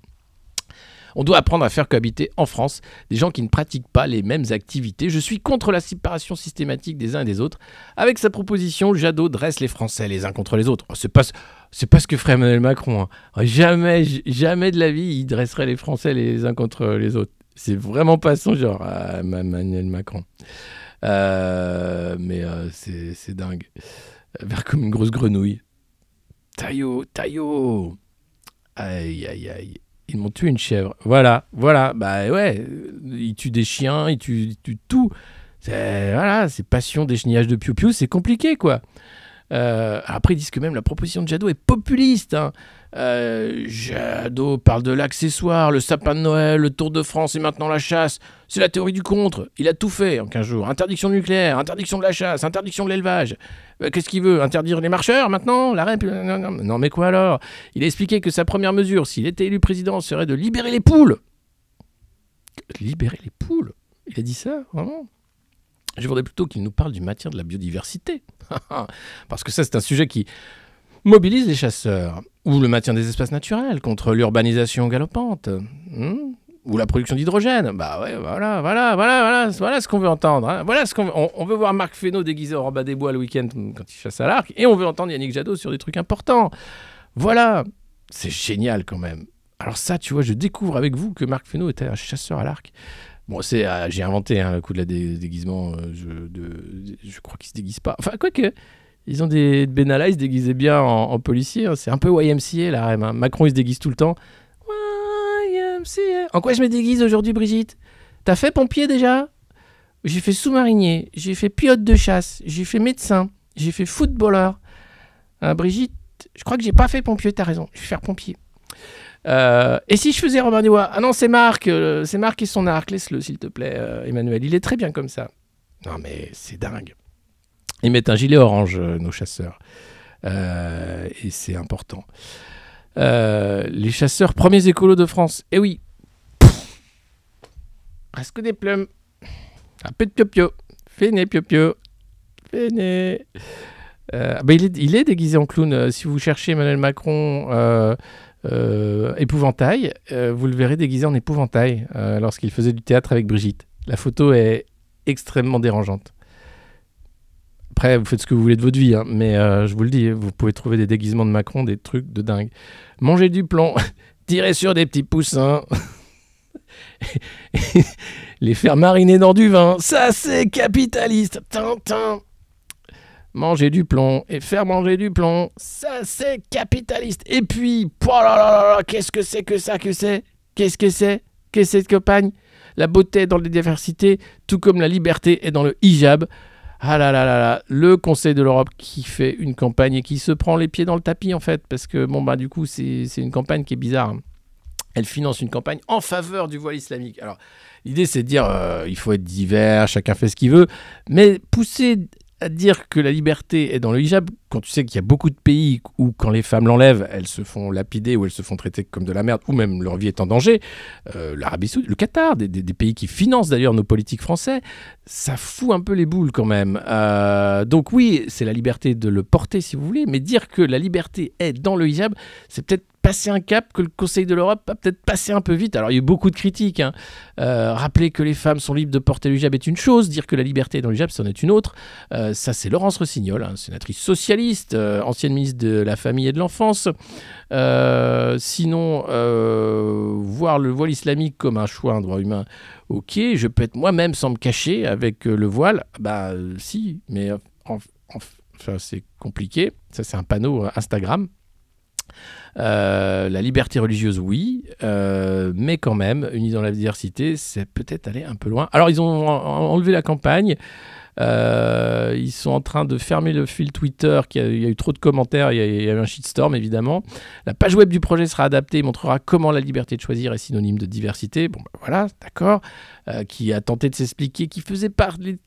On doit apprendre à faire cohabiter en France des gens qui ne pratiquent pas les mêmes activités. Je suis contre la séparation systématique des uns et des autres. Avec sa proposition, Jadot dresse les Français les uns contre les autres. C'est pas ce que ferait Emmanuel Macron. Hein. Jamais de la vie, il dresserait les Français les uns contre les autres. C'est vraiment pas son genre, Emmanuel Macron. C'est dingue. Vert comme une grosse grenouille. Taillot. Aïe. Ils m'ont tué une chèvre. Voilà. Bah ouais, ils tuent des chiens, ils tuent tout. C'est passion, déchenillage de piou-piou, c'est compliqué, quoi. Après, ils disent que même la proposition de Jadot est populiste. Hein. Jadot parle de l'accessoire, le sapin de Noël, le Tour de France et maintenant la chasse. C'est la théorie du contre. Il a tout fait en 15 jours. Interdiction nucléaire, interdiction de la chasse, interdiction de l'élevage. Qu'est-ce qu'il veut? Interdire les marcheurs maintenant? Non, mais quoi alors? Il a expliqué que sa première mesure, s'il était élu président, serait de libérer les poules. Libérer les poules? Il a dit ça, vraiment? Je voudrais plutôt qu'il nous parle du maintien de la biodiversité. Parce que ça, c'est un sujet qui mobilise les chasseurs. Ou le maintien des espaces naturels contre l'urbanisation galopante. Ou la production d'hydrogène. Bah ouais, voilà ce qu'on veut entendre. Hein. Voilà on veut voir Marc Fesneau déguisé en Robin des Bois le week-end quand il chasse à l'arc. Et on veut entendre Yannick Jadot sur des trucs importants. Voilà. C'est génial quand même. Alors ça, tu vois, je découvre avec vous que Marc Fesneau était un chasseur à l'arc. Bon, j'ai inventé le coup de la déguisement. Je crois qu'ils se déguisent pas. Enfin, quoique, ils ont des Benalla, ils se déguisaient bien en policier. Hein. C'est un peu YMCA, la rêve. Hein. Macron, il se déguise tout le temps. YMCA. En quoi je me déguise aujourd'hui, Brigitte? T'as fait pompier déjà? J'ai fait sous-marinier. J'ai fait pilote de chasse. J'ai fait médecin. J'ai fait footballeur. Brigitte, je crois que j'ai pas fait pompier, t'as raison. Je vais faire pompier. Et si je faisais Robin des Bois? Ah non, c'est Marc et son arc. Laisse-le, s'il te plaît, Emmanuel. Il est très bien comme ça. Non, mais c'est dingue. Ils mettent un gilet orange, nos chasseurs. Et c'est important. Les chasseurs, premiers écolos de France. Eh oui. Reste que des plumes. Un peu de pio-pio. Fainé, pio-pio. Fainé. Il est déguisé en clown. Si vous cherchez Emmanuel Macron... épouvantail, vous le verrez déguisé en épouvantail lorsqu'il faisait du théâtre avec Brigitte. La photo est extrêmement dérangeante. Après, vous faites ce que vous voulez de votre vie, hein, mais je vous le dis, vous pouvez trouver des déguisements de Macron, des trucs de dingue. Manger du plomb, tirer sur des petits poussins, les faire mariner dans du vin, ça c'est capitaliste. Tintin. Manger du plomb et faire manger du plomb, ça c'est capitaliste. Et puis, oh là là là, qu'est-ce que c'est que ça? Qu'est-ce que c'est que cette campagne? La beauté est dans la diversité, tout comme la liberté est dans le hijab. Ah là là là là, le Conseil de l'Europe qui fait une campagne et qui se prend les pieds dans le tapis en fait, parce que bon bah du coup c'est une campagne qui est bizarre. elle finance une campagne en faveur du voile islamique. Alors, l'idée, c'est de dire il faut être divers, chacun fait ce qu'il veut, mais pousser à dire que la liberté est dans le hijab, quand tu sais qu'il y a beaucoup de pays où, quand les femmes l'enlèvent, elles se font lapider ou elles se font traiter comme de la merde, ou même leur vie est en danger, l'Arabie Saoudite, le Qatar, des pays qui financent d'ailleurs nos politiques français, ça fout un peu les boules quand même. Donc oui, c'est la liberté de le porter si vous voulez, mais dire que la liberté est dans le hijab, c'est peut-être passer un cap que le Conseil de l'Europe a peut-être passé un peu vite. Alors il y a eu beaucoup de critiques. Rappeler que les femmes sont libres de porter le hijab est une chose, dire que la liberté est dans le hijab, c'en est une autre. Ça, c'est Laurence Rossignol, sénatrice socialiste, ancienne ministre de la Famille et de l'Enfance. Sinon, voir le voile islamique comme un choix, un droit humain, ok, je peux être moi-même sans me cacher avec le voile. Bah si, mais enfin, c'est compliqué. Ça, c'est un panneau Instagram. La liberté religieuse, oui, mais quand même, unis dans la diversité, c'est peut-être aller un peu loin. Alors, ils ont enlevé la campagne. Ils sont en train de fermer le fil Twitter, il y a eu trop de commentaires, il y a eu un shitstorm évidemment. La page web du projet sera adaptée et montrera comment la liberté de choisir est synonyme de diversité. Bon, ben voilà, d'accord. Qui a tenté de s'expliquer,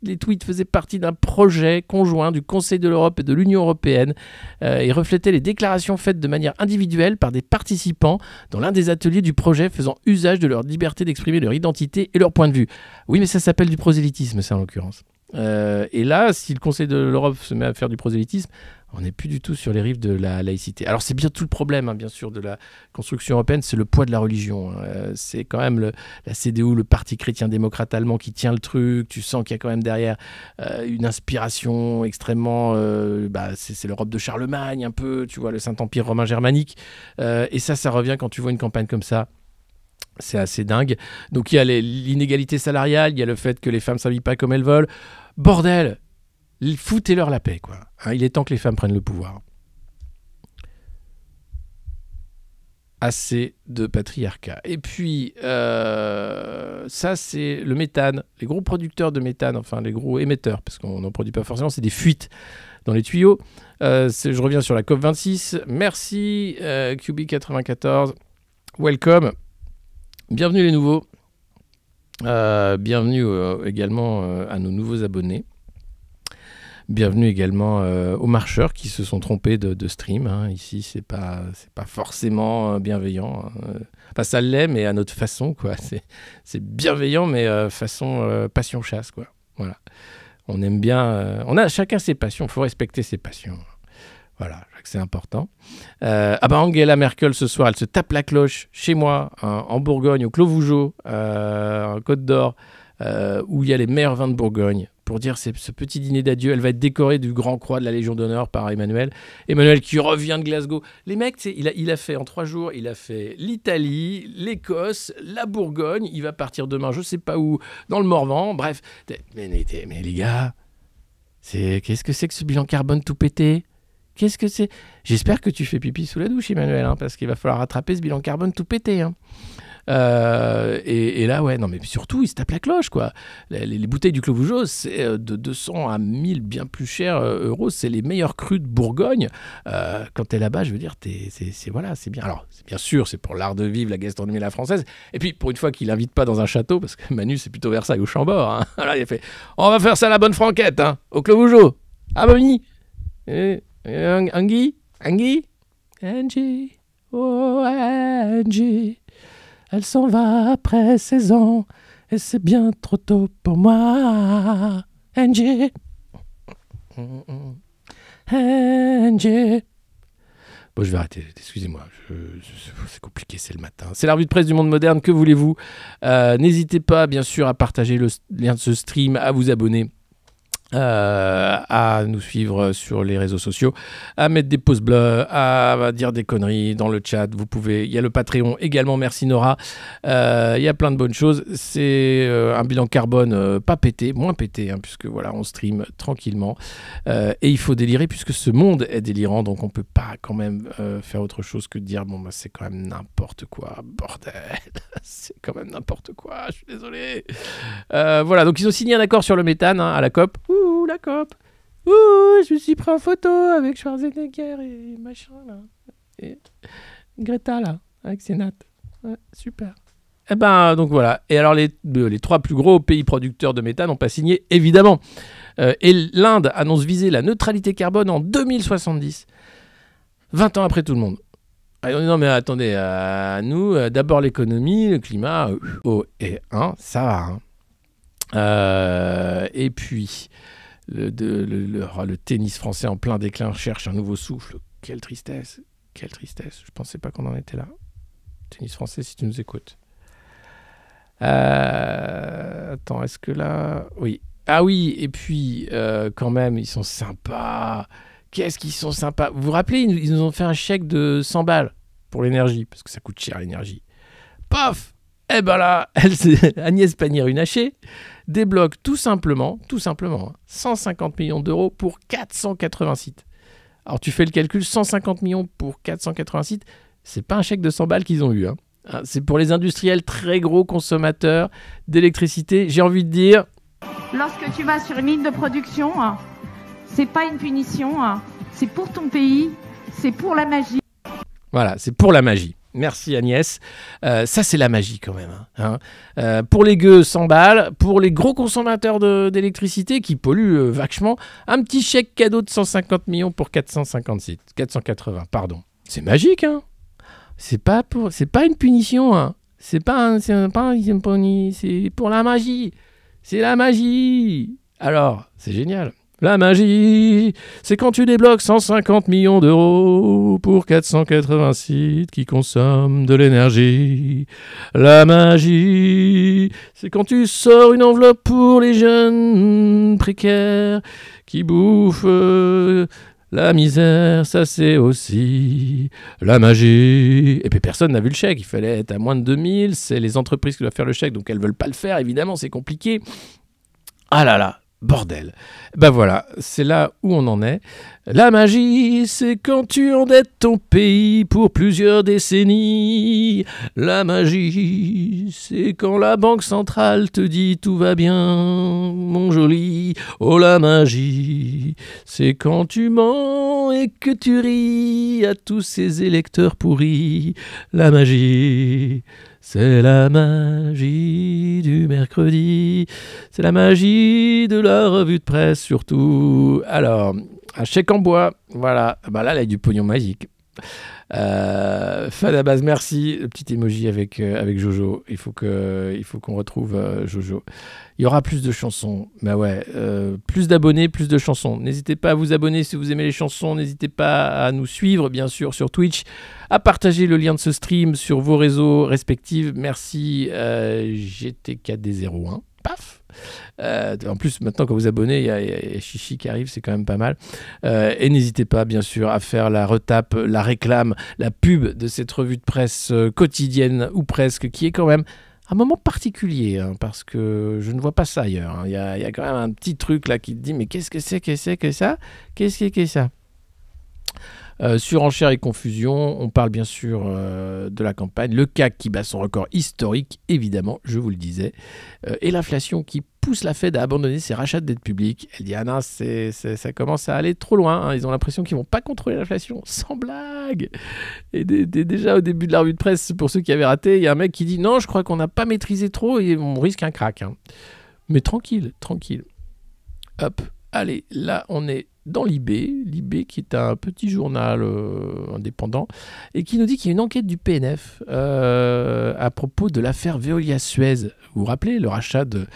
les tweets faisaient partie d'un projet conjoint du Conseil de l'Europe et de l'Union européenne et reflétaient les déclarations faites de manière individuelle par des participants dans l'un des ateliers du projet faisant usage de leur liberté d'exprimer leur identité et leur point de vue. Oui, mais ça s'appelle du prosélytisme, ça en l'occurrence. Et là, si le Conseil de l'Europe se met à faire du prosélytisme, on n'est plus du tout sur les rives de la laïcité. Alors c'est bien tout le problème, bien sûr, de la construction européenne, c'est le poids de la religion. C'est quand même la CDU, le Parti chrétien-démocrate allemand qui tient le truc. Tu sens qu'il y a quand même derrière une inspiration extrêmement... c'est l'Europe de Charlemagne un peu, tu vois, le Saint-Empire romain germanique. Et ça revient quand tu vois une campagne comme ça. C'est assez dingue. Donc il y a l'inégalité salariale, il y a le fait que les femmes ne s'habillent pas comme elles veulent. Bordel, foutez-leur la paix, quoi. Il est temps que les femmes prennent le pouvoir. Assez de patriarcat. Et puis, ça, c'est le méthane. Les gros producteurs de méthane, enfin les gros émetteurs, parce qu'on n'en produit pas forcément, c'est des fuites dans les tuyaux. Je reviens sur la COP26. Merci, QB94. Welcome. Bienvenue les nouveaux. Bienvenue également à nos nouveaux abonnés. Bienvenue également aux marcheurs qui se sont trompés de stream. Ici, c'est pas forcément bienveillant. Enfin, ça l'est, mais à notre façon, quoi. C'est bienveillant, mais façon passion chasse, quoi. Voilà. On aime bien. On a chacun ses passions. Il faut respecter ses passions. Voilà, c'est important. Angela Merkel, ce soir, elle se tape la cloche chez moi, en Bourgogne, au Clos Vougeot, en Côte d'Or, où il y a les meilleurs vins de Bourgogne. Pour dire ce petit dîner d'adieu, elle va être décorée du Grand Croix de la Légion d'honneur par Emmanuel. Emmanuel qui revient de Glasgow. Les mecs, il a fait en 3 jours, il a fait l'Italie, l'Écosse, la Bourgogne. Il va partir demain, je sais pas où, dans le Morvan. Bref, mais les gars, qu'est-ce que c'est que ce bilan carbone tout pété ? Qu'est-ce que c'est ? J'espère que tu fais pipi sous la douche, Emmanuel, parce qu'il va falloir rattraper ce bilan carbone tout pété. Et là, ouais, non, mais surtout, il se tape la cloche, quoi. Les bouteilles du Clos Vougeot, c'est de 200 à 1000, bien plus cher euros. C'est les meilleurs crus de Bourgogne. Quand t'es là-bas, je veux dire, c'est bien. Alors, bien sûr, c'est pour l'art de vivre, la gastronomie à la française. Et puis, pour une fois qu'il n'invite pas dans un château, parce que Manu, c'est plutôt Versailles ou Chambord. Là, il a fait, on va faire ça à la bonne franquette, au Clos Vougeot. Ah, Bonnie. Angie, oh Angie, elle s'en va après 16 ans et c'est bien trop tôt pour moi. Angie, Angie. Bon, je vais arrêter, excusez-moi, c'est compliqué, c'est le matin. C'est la revue de presse du monde moderne, que voulez-vous ? N'hésitez pas, bien sûr, à partager le lien de ce stream, à vous abonner. À nous suivre sur les réseaux sociaux, à mettre des pouces bleus, à dire des conneries dans le chat. Vous pouvez, il y a le Patreon également, merci Nora. Il y a plein de bonnes choses. C'est un bilan carbone pas pété, moins pété, puisque voilà, on stream tranquillement. Et il faut délirer puisque ce monde est délirant, donc on peut pas quand même faire autre chose que de dire c'est quand même n'importe quoi, bordel. C'est quand même n'importe quoi, je suis désolé. Voilà, donc ils ont signé un accord sur le méthane à la COP. Ouh, la COP. Ouh, je me suis pris en photo avec Schwarzenegger et machin, là. Et Greta, là, avec ses nattes. Ouais, super. Eh ben, donc voilà. Et alors, les 3 plus gros pays producteurs de méthane n'ont pas signé, évidemment. Et l'Inde annonce viser la neutralité carbone en 2070. 20 ans après tout le monde. Ah, non, mais attendez, nous, d'abord l'économie, le climat, oh, et ça va. Et puis, le tennis français en plein déclin cherche un nouveau souffle. Quelle tristesse, quelle tristesse. Je pensais pas qu'on en était là. Tennis français, si tu nous écoutes. Attends, est-ce que là... Oui. Ah oui, et puis, quand même, ils sont sympas. Qu'est-ce qu'ils sont sympas. Vous vous rappelez, ils nous ont fait un chèque de 100 balles pour l'énergie, parce que ça coûte cher l'énergie. Paf. Eh ben là, Agnès Pannier-Runacher débloque tout simplement 150 millions d'euros pour 480 sites. Alors tu fais le calcul, 150 millions pour 480 sites, c'est pas un chèque de 100 balles qu'ils ont eu. C'est pour les industriels très gros consommateurs d'électricité. J'ai envie de dire... Lorsque tu vas sur une ligne de production, c'est pas une punition, c'est pour ton pays, c'est pour la magie. Voilà, c'est pour la magie. Merci Agnès. Ça, c'est la magie quand même. Pour les gueux, 100 balles. Pour les gros consommateurs d'électricité qui polluent vachement, un petit chèque cadeau de 150 millions pour 480, pardon. C'est magique, hein. C'est pas une punition, C'est pour la magie. C'est la magie. Alors, c'est génial. La magie, c'est quand tu débloques 150 millions d'euros pour 480 sites qui consomment de l'énergie. La magie, c'est quand tu sors une enveloppe pour les jeunes précaires qui bouffent la misère. Ça, c'est aussi la magie. Et puis, personne n'a vu le chèque. Il fallait être à moins de 2000. C'est les entreprises qui doivent faire le chèque, donc elles ne veulent pas le faire. Évidemment, c'est compliqué. Ah là là. Bordel. Ben voilà, c'est là où on en est. La magie, c'est quand tu endettes ton pays pour plusieurs décennies. La magie, c'est quand la banque centrale te dit tout va bien, mon joli. Oh la magie, c'est quand tu mens et que tu ris à tous ces électeurs pourris. La magie... c'est la magie du mercredi, c'est la magie de la revue de presse surtout. Alors, un chèque en bois, voilà. Bah là, il y a du pognon magique. Fadabaz, merci. Le petit emoji avec Jojo. Il faut qu'on retrouve Jojo. Il y aura plus de chansons. Bah ouais, plus d'abonnés, plus de chansons. N'hésitez pas à vous abonner si vous aimez les chansons. N'hésitez pas à nous suivre, bien sûr, sur Twitch. À partager le lien de ce stream sur vos réseaux respectifs. Merci GTKD01. Paf. En plus, maintenant, quand vous abonnez, il y a Chichi qui arrive, c'est quand même pas mal. Et n'hésitez pas, bien sûr, à faire la retape, la réclame, la pub de cette revue de presse quotidienne, ou presque, qui est quand même un moment particulier, parce que je ne vois pas ça ailleurs. Il y a quand même un petit truc là qui te dit, mais qu'est-ce que c'est que ça? Qu'est-ce que c'est ça? Surenchère et confusion, on parle bien sûr de la campagne, le CAC qui bat son record historique, évidemment, je vous le disais, et l'inflation qui pousse la Fed à abandonner ses rachats de dette publique. Elle dit, ah non, ça commence à aller trop loin, ils ont l'impression qu'ils ne vont pas contrôler l'inflation, sans blague. Et déjà au début de la revue de presse, pour ceux qui avaient raté, il y a un mec qui dit, non, je crois qu'on n'a pas maîtrisé trop et on risque un crack. Mais tranquille. Hop, allez, là on est dans l'IB qui est un petit journal indépendant et qui nous dit qu'il y a une enquête du PNF à propos de l'affaire Veolia-Suez. Vous vous rappelez le rachat de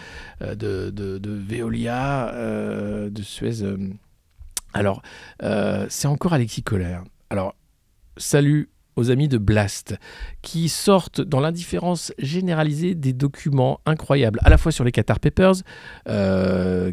Veolia, de Suez. Alors, c'est encore Alexis Kohler. Alors, salut aux amis de Blast, qui sortent dans l'indifférence généralisée des documents incroyables, à la fois sur les Qatar Papers,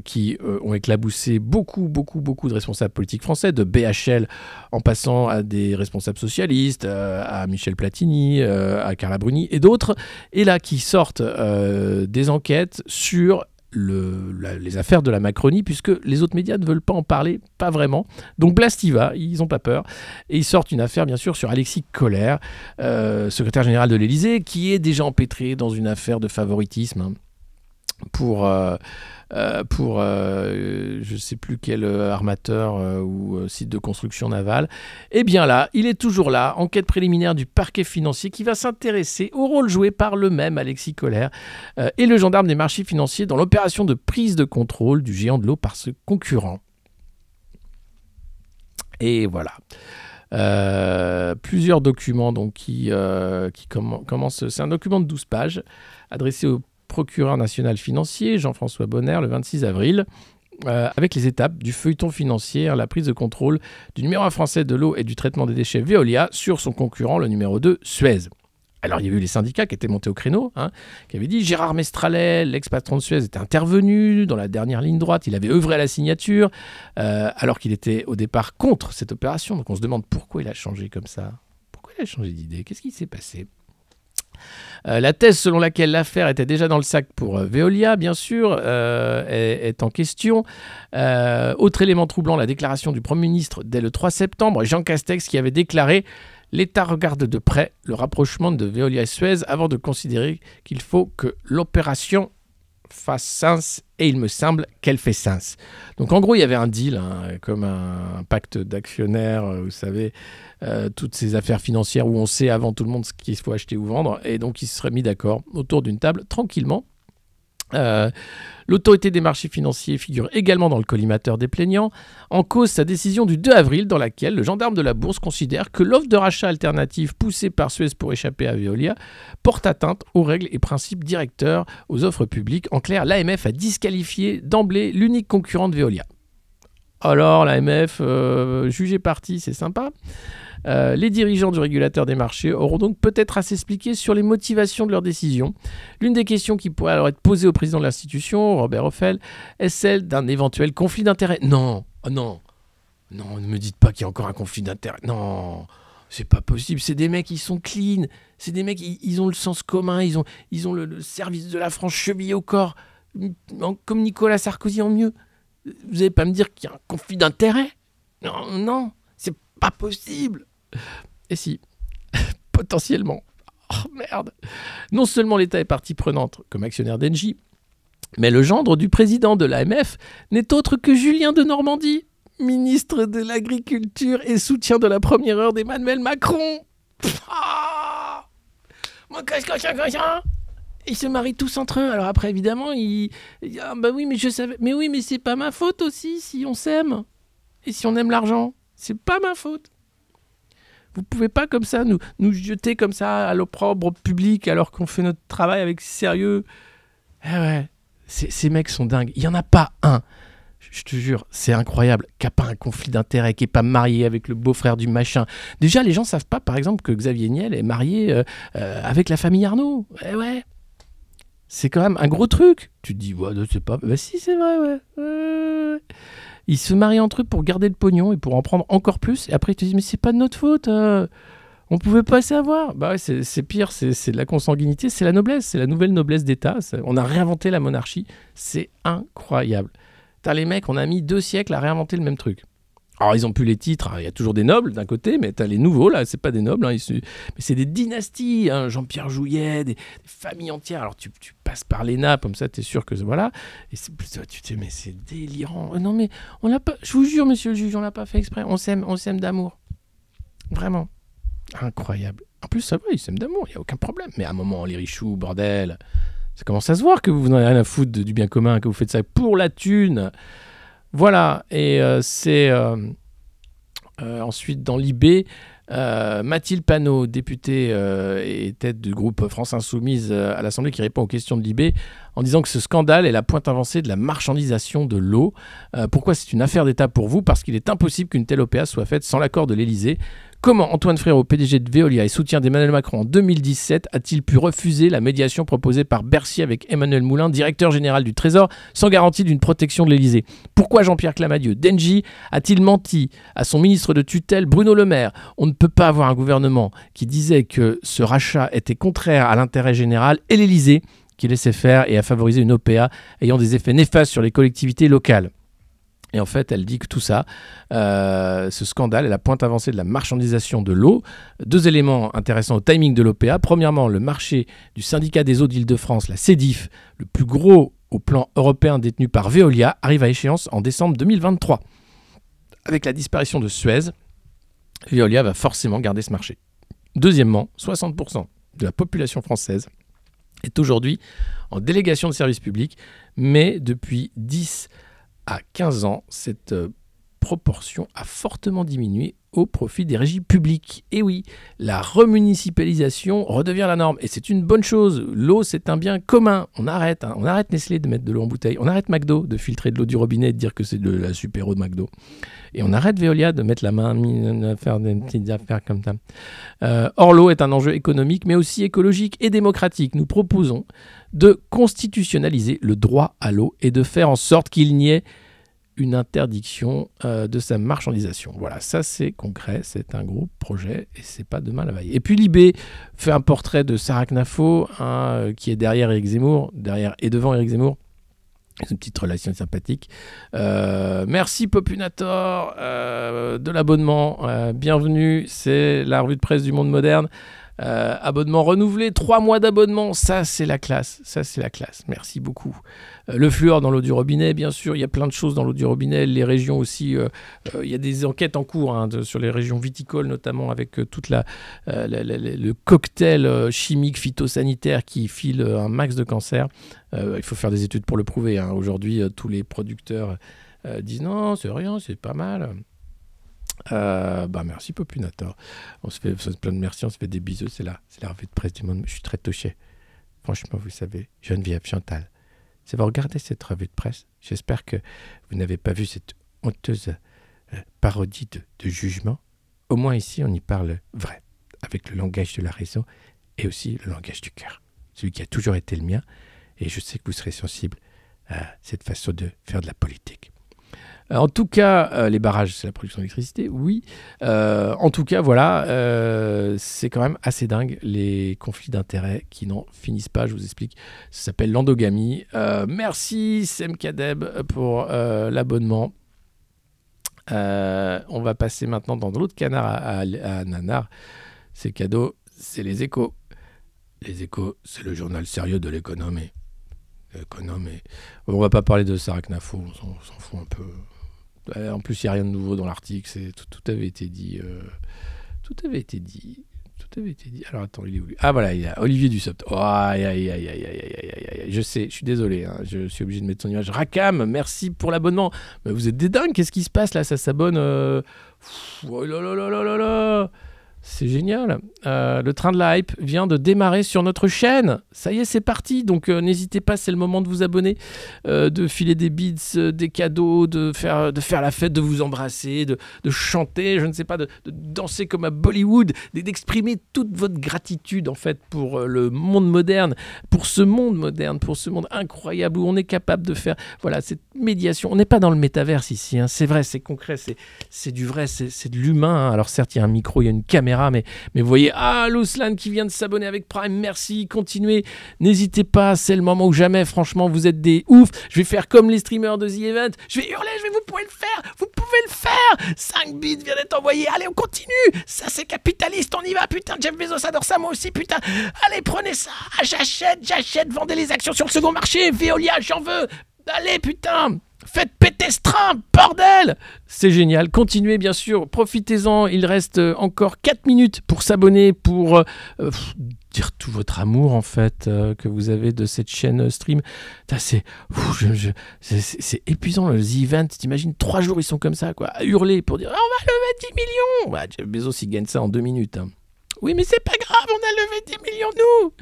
qui ont éclaboussé beaucoup de responsables politiques français, de BHL en passant à des responsables socialistes, à Michel Platini, à Carla Bruni et d'autres, et là qui sortent des enquêtes sur les affaires de la Macronie, puisque les autres médias ne veulent pas en parler, pas vraiment. Donc Blast y va, ils n'ont pas peur. Et ils sortent une affaire, bien sûr, sur Alexis Kohler, secrétaire général de l'Élysée, qui est déjà empêtré dans une affaire de favoritisme. je ne sais plus quel armateur ou site de construction navale. Et bien là, il est toujours là, enquête préliminaire du parquet financier qui va s'intéresser au rôle joué par le même Alexis Kohler et le gendarme des marchés financiers dans l'opération de prise de contrôle du géant de l'eau par ce concurrent. Et voilà. Plusieurs documents donc, qui commencent. C'est un document de 12 pages adressé au procureur national financier, Jean-François Bonner, le 26 avril, avec les étapes du feuilleton financier, la prise de contrôle du numéro 1 français de l'eau et du traitement des déchets Veolia sur son concurrent, le numéro 2, Suez. Alors, il y a eu les syndicats qui étaient montés au créneau, qui avaient dit Gérard Mestralet, l'ex-patron de Suez, était intervenu dans la dernière ligne droite, il avait œuvré à la signature, alors qu'il était au départ contre cette opération. Donc, on se demande pourquoi il a changé comme ça. Pourquoi il a changé d'idée? Qu'est-ce qui s'est passé? La thèse selon laquelle l'affaire était déjà dans le sac pour Veolia, bien sûr, est en question. Autre élément troublant, la déclaration du Premier ministre dès le 3 septembre, Jean Castex, qui avait déclaré « L'État regarde de près le rapprochement de Veolia et Suez avant de considérer qu'il faut que l'opération fasse sens, et il me semble qu'elle fait sens. » Donc en gros, il y avait un deal, comme un pacte d'actionnaires, vous savez, toutes ces affaires financières où on sait avant tout le monde ce qu'il faut acheter ou vendre, et donc ils se seraient mis d'accord autour d'une table tranquillement. L'autorité des marchés financiers figure également dans le collimateur des plaignants, en cause sa décision du 2 avril dans laquelle le gendarme de la bourse considère que l'offre de rachat alternative poussée par Suez pour échapper à Veolia porte atteinte aux règles et principes directeurs aux offres publiques. En clair, l'AMF a disqualifié d'emblée l'unique concurrent de Veolia. Alors l'AMF, jugé parti, c'est sympa. Les dirigeants du régulateur des marchés auront donc peut-être à s'expliquer sur les motivations de leur décision. L'une des questions qui pourrait alors être posée au président de l'institution, Robert Ophel, est celle d'un éventuel conflit d'intérêts. Non, ne me dites pas qu'il y a encore un conflit d'intérêts. Non, c'est pas possible. C'est des mecs, ils sont clean. C'est des mecs, ils ont le sens commun. Ils ont le service de la France chevillé au corps, comme Nicolas Sarkozy en mieux. Vous n'allez pas me dire qu'il y a un conflit d'intérêts? Non, c'est pas possible. Et si, potentiellement. Oh merde. Non seulement l'État est partie prenante comme actionnaire d'Engie, mais le gendre du président de l'AMF n'est autre que Julien de Normandie, ministre de l'Agriculture et soutien de la première heure d'Emmanuel Macron. Ils se marient tous entre eux. Alors après, évidemment, bah oui, mais je savais. Mais oui, mais c'est pas ma faute aussi si on s'aime. Et si on aime l'argent, c'est pas ma faute. Vous pouvez pas comme ça nous jeter comme ça à l'opprobre public alors qu'on fait notre travail avec sérieux. Eh ouais, ces mecs sont dingues. Il y en a pas un, je te jure, c'est incroyable, qui a pas un conflit d'intérêts, qui est pas marié avec le beau-frère du machin. Déjà, les gens savent pas, par exemple, que Xavier Niel est marié avec la famille Arnaud. Eh ouais. C'est quand même un gros truc. Tu te dis, ouais, c'est pas... Bah si, c'est vrai, ouais. Ils se marient entre eux pour garder le pognon et pour en prendre encore plus. Et après, ils te disent, mais c'est pas de notre faute. On pouvait pas savoir. Bah ouais, c'est pire, c'est de la consanguinité, c'est la noblesse. C'est la nouvelle noblesse d'État. On a réinventé la monarchie. C'est incroyable. T'as les mecs, on a mis 2 siècles à réinventer le même truc. Alors, ils ont plus les titres, il y a toujours des nobles d'un côté, mais t'as les nouveaux, là, c'est pas des nobles, mais c'est des dynasties, Jean-Pierre Jouyet, des familles entières. Alors, tu passes par les nappes, comme ça, t'es sûr que voilà. Et tu te dis, mais c'est délirant. Non, mais on l'a pas, je vous jure, monsieur le juge, on l'a pas fait exprès. On s'aime d'amour. Vraiment. Incroyable. En plus, ça va, ils s'aiment d'amour, il n'y a aucun problème. Mais à un moment, les richoux, bordel, ça commence à se voir que vous n'en avez rien à foutre du bien commun, que vous faites ça pour la thune. Voilà, et c'est ensuite dans l'IB, Mathilde Panot, députée et tête du groupe France Insoumise à l'Assemblée, qui répond aux questions de l'IB en disant que ce scandale est la pointe avancée de la marchandisation de l'eau. Pourquoi c'est une affaire d'État pour vous? Parce qu'il est impossible qu'une telle OPA soit faite sans l'accord de l'Élysée. Comment Antoine Frérot, PDG de Veolia et soutien d'Emmanuel Macron en 2017, a-t-il pu refuser la médiation proposée par Bercy avec Emmanuel Moulin, directeur général du Trésor, sans garantie d'une protection de l'Élysée? Pourquoi Jean-Pierre Clamadieu d'Engie a-t-il menti à son ministre de tutelle Bruno Le Maire? On ne peut pas avoir un gouvernement qui disait que ce rachat était contraire à l'intérêt général et l'Élysée qui laissait faire et a favorisé une OPA ayant des effets néfastes sur les collectivités locales. Et en fait, elle dit que tout ça, ce scandale est la pointe avancée de la marchandisation de l'eau. 2 éléments intéressants au timing de l'OPA. Premièrement, le marché du syndicat des eaux d'Île-de-France, la SEDIF, le plus gros au plan européen détenu par Veolia arrive à échéance en décembre 2023. Avec la disparition de Suez, Veolia va forcément garder ce marché. Deuxièmement, 60% de la population française est aujourd'hui en délégation de services publics, mais depuis 10 à 15 ans, cette proportion a fortement diminué au profit des régies publiques. Et oui, la remunicipalisation redevient la norme. Et c'est une bonne chose. L'eau, c'est un bien commun. On arrête Nestlé de mettre de l'eau en bouteille. On arrête McDo de filtrer de l'eau du robinet et de dire que c'est de la super eau de McDo. Et on arrête Veolia de mettre la main à faire des petites affaires comme ça. Or, l'eau est un enjeu économique, mais aussi écologique et démocratique. Nous proposons de constitutionnaliser le droit à l'eau et de faire en sorte qu'il n'y ait une interdiction de sa marchandisation. Voilà, ça c'est concret, c'est un gros projet et c'est pas demain la veille. Et puis Libé fait un portrait de Sarah Knafo, qui est derrière Éric Zemmour, derrière et devant Éric Zemmour. C'est une petite relation sympathique. Merci Popunator de l'abonnement. Bienvenue, c'est la revue de presse du monde moderne. Abonnement renouvelé, 3 mois d'abonnement, ça c'est la classe, merci beaucoup. Le fluor dans l'eau du robinet, bien sûr, il y a plein de choses dans l'eau du robinet, les régions aussi, il y a des enquêtes en cours sur les régions viticoles, notamment avec toute le cocktail chimique phytosanitaire qui file un max de cancer. Il faut faire des études pour le prouver. Aujourd'hui, tous les producteurs disent non, c'est rien, c'est pas mal. Merci Popunator. On se fait plein de merci, on se fait des bisous, c'est la revue de presse du monde. Je suis très touché. Franchement, vous savez, Geneviève, Chantal, si vous regardez cette revue de presse, j'espère que vous n'avez pas vu cette honteuse parodie de jugement. Au moins ici, on y parle vrai, avec le langage de la raison et aussi le langage du cœur, celui qui a toujours été le mien. Et je sais que vous serez sensible à cette façon de faire de la politique. En tout cas, les barrages, c'est la production d'électricité, oui. En tout cas, voilà, c'est quand même assez dingue, les conflits d'intérêts qui n'en finissent pas, je vous explique. Ça s'appelle l'endogamie. Merci Semkadeb pour l'abonnement. On va passer maintenant dans l'autre canard à Nanar. C'est cadeau, c'est les Échos. Les Échos, c'est le journal sérieux de l'économie. On va pas parler de Sarah Knafo, on s'en fout un peu. En plus, il n'y a rien de nouveau dans l'article, tout avait été dit. Tout avait été dit. Alors attends, il est où lui ? Ah voilà, il y a Olivier Dussopt. Oh, aïe. Je sais, je suis désolé, je suis obligé de mettre son image. Rakam, merci pour l'abonnement. Mais vous êtes des dingues, qu'est-ce qui se passe là ? Ça s'abonne. Oh là. C'est génial. Le train de la hype vient de démarrer sur notre chaîne. Ça y est, c'est parti. Donc n'hésitez pas, c'est le moment de vous abonner, de filer des beats, des cadeaux, de faire la fête, de vous embrasser, de chanter, je ne sais pas, de danser comme à Bollywood, d'exprimer toute votre gratitude en fait pour le monde moderne, pour ce monde incroyable où on est capable de faire cette médiation. On n'est pas dans le métaverse ici, c'est vrai, c'est concret, c'est du vrai, c'est de l'humain. Alors certes, il y a un micro, il y a une caméra, mais vous voyez, Louslan qui vient de s'abonner avec Prime, merci, continuez, n'hésitez pas, c'est le moment ou jamais, franchement, vous êtes des oufs, je vais faire comme les streamers de The Event, je vais hurler, vous pouvez le faire, 5 bits vient d'être envoyé, allez, on continue, ça c'est capitaliste, on y va, putain, Jeff Bezos adore ça, moi aussi, putain, allez, prenez ça, j'achète, vendez les actions sur le second marché, Veolia, j'en veux, allez, putain. Faites péter ce train, bordel! C'est génial. Continuez, bien sûr. Profitez-en. Il reste encore 4 minutes pour s'abonner, pour dire tout votre amour, en fait, que vous avez de cette chaîne stream. C'est épuisant, le The Event. T'imagines, 3 jours, ils sont comme ça, quoi, à hurler pour dire on va lever 10 millions! Ouais, Jeff Bezos, il gagne ça en 2 minutes. Oui, mais c'est pas grave, on a levé 10 millions, nous!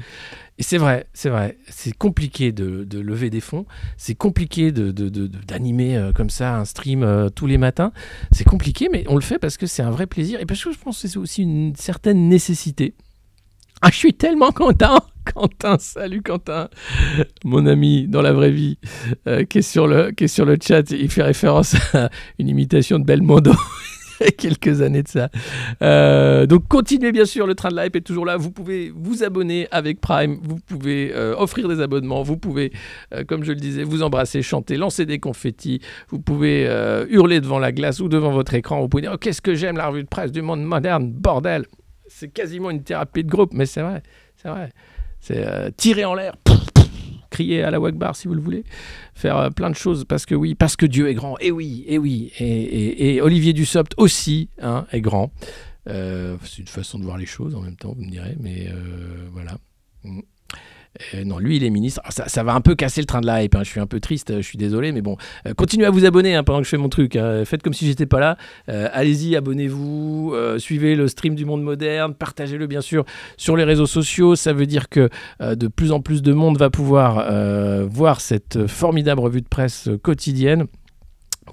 Et c'est vrai, c'est compliqué de lever des fonds, c'est compliqué d'animer comme ça un stream tous les matins, c'est compliqué, mais on le fait parce que c'est un vrai plaisir, et parce que je pense que c'est aussi une certaine nécessité. Je suis tellement content, Quentin, salut Quentin, mon ami dans la vraie vie, qui est sur le chat, il fait référence à une imitation de Belmondo. Quelques années de ça. Donc continuez, bien sûr, le train de la hype est toujours là. Vous pouvez vous abonner avec Prime, vous pouvez offrir des abonnements, vous pouvez, comme je le disais, vous embrasser, chanter, lancer des confettis, vous pouvez hurler devant la glace ou devant votre écran, vous pouvez dire qu'est-ce que j'aime la revue de presse du monde moderne, bordel. C'est quasiment une thérapie de groupe, mais c'est vrai. C'est tirer en l'air, crier à la Wakbar si vous le voulez, faire plein de choses parce que oui, parce que Dieu est grand. Et oui, et Olivier Dussopt aussi est grand. C'est une façon de voir les choses en même temps, vous me direz, mais voilà. Non, lui, il est ministre. Alors, ça va un peu casser le train de la hype. Je suis un peu triste, je suis désolé, mais bon. Continuez à vous abonner pendant que je fais mon truc. Faites comme si j'étais pas là. Allez-y, abonnez-vous. Suivez le stream du monde moderne. Partagez-le, bien sûr, sur les réseaux sociaux. Ça veut dire que de plus en plus de monde va pouvoir voir cette formidable revue de presse quotidienne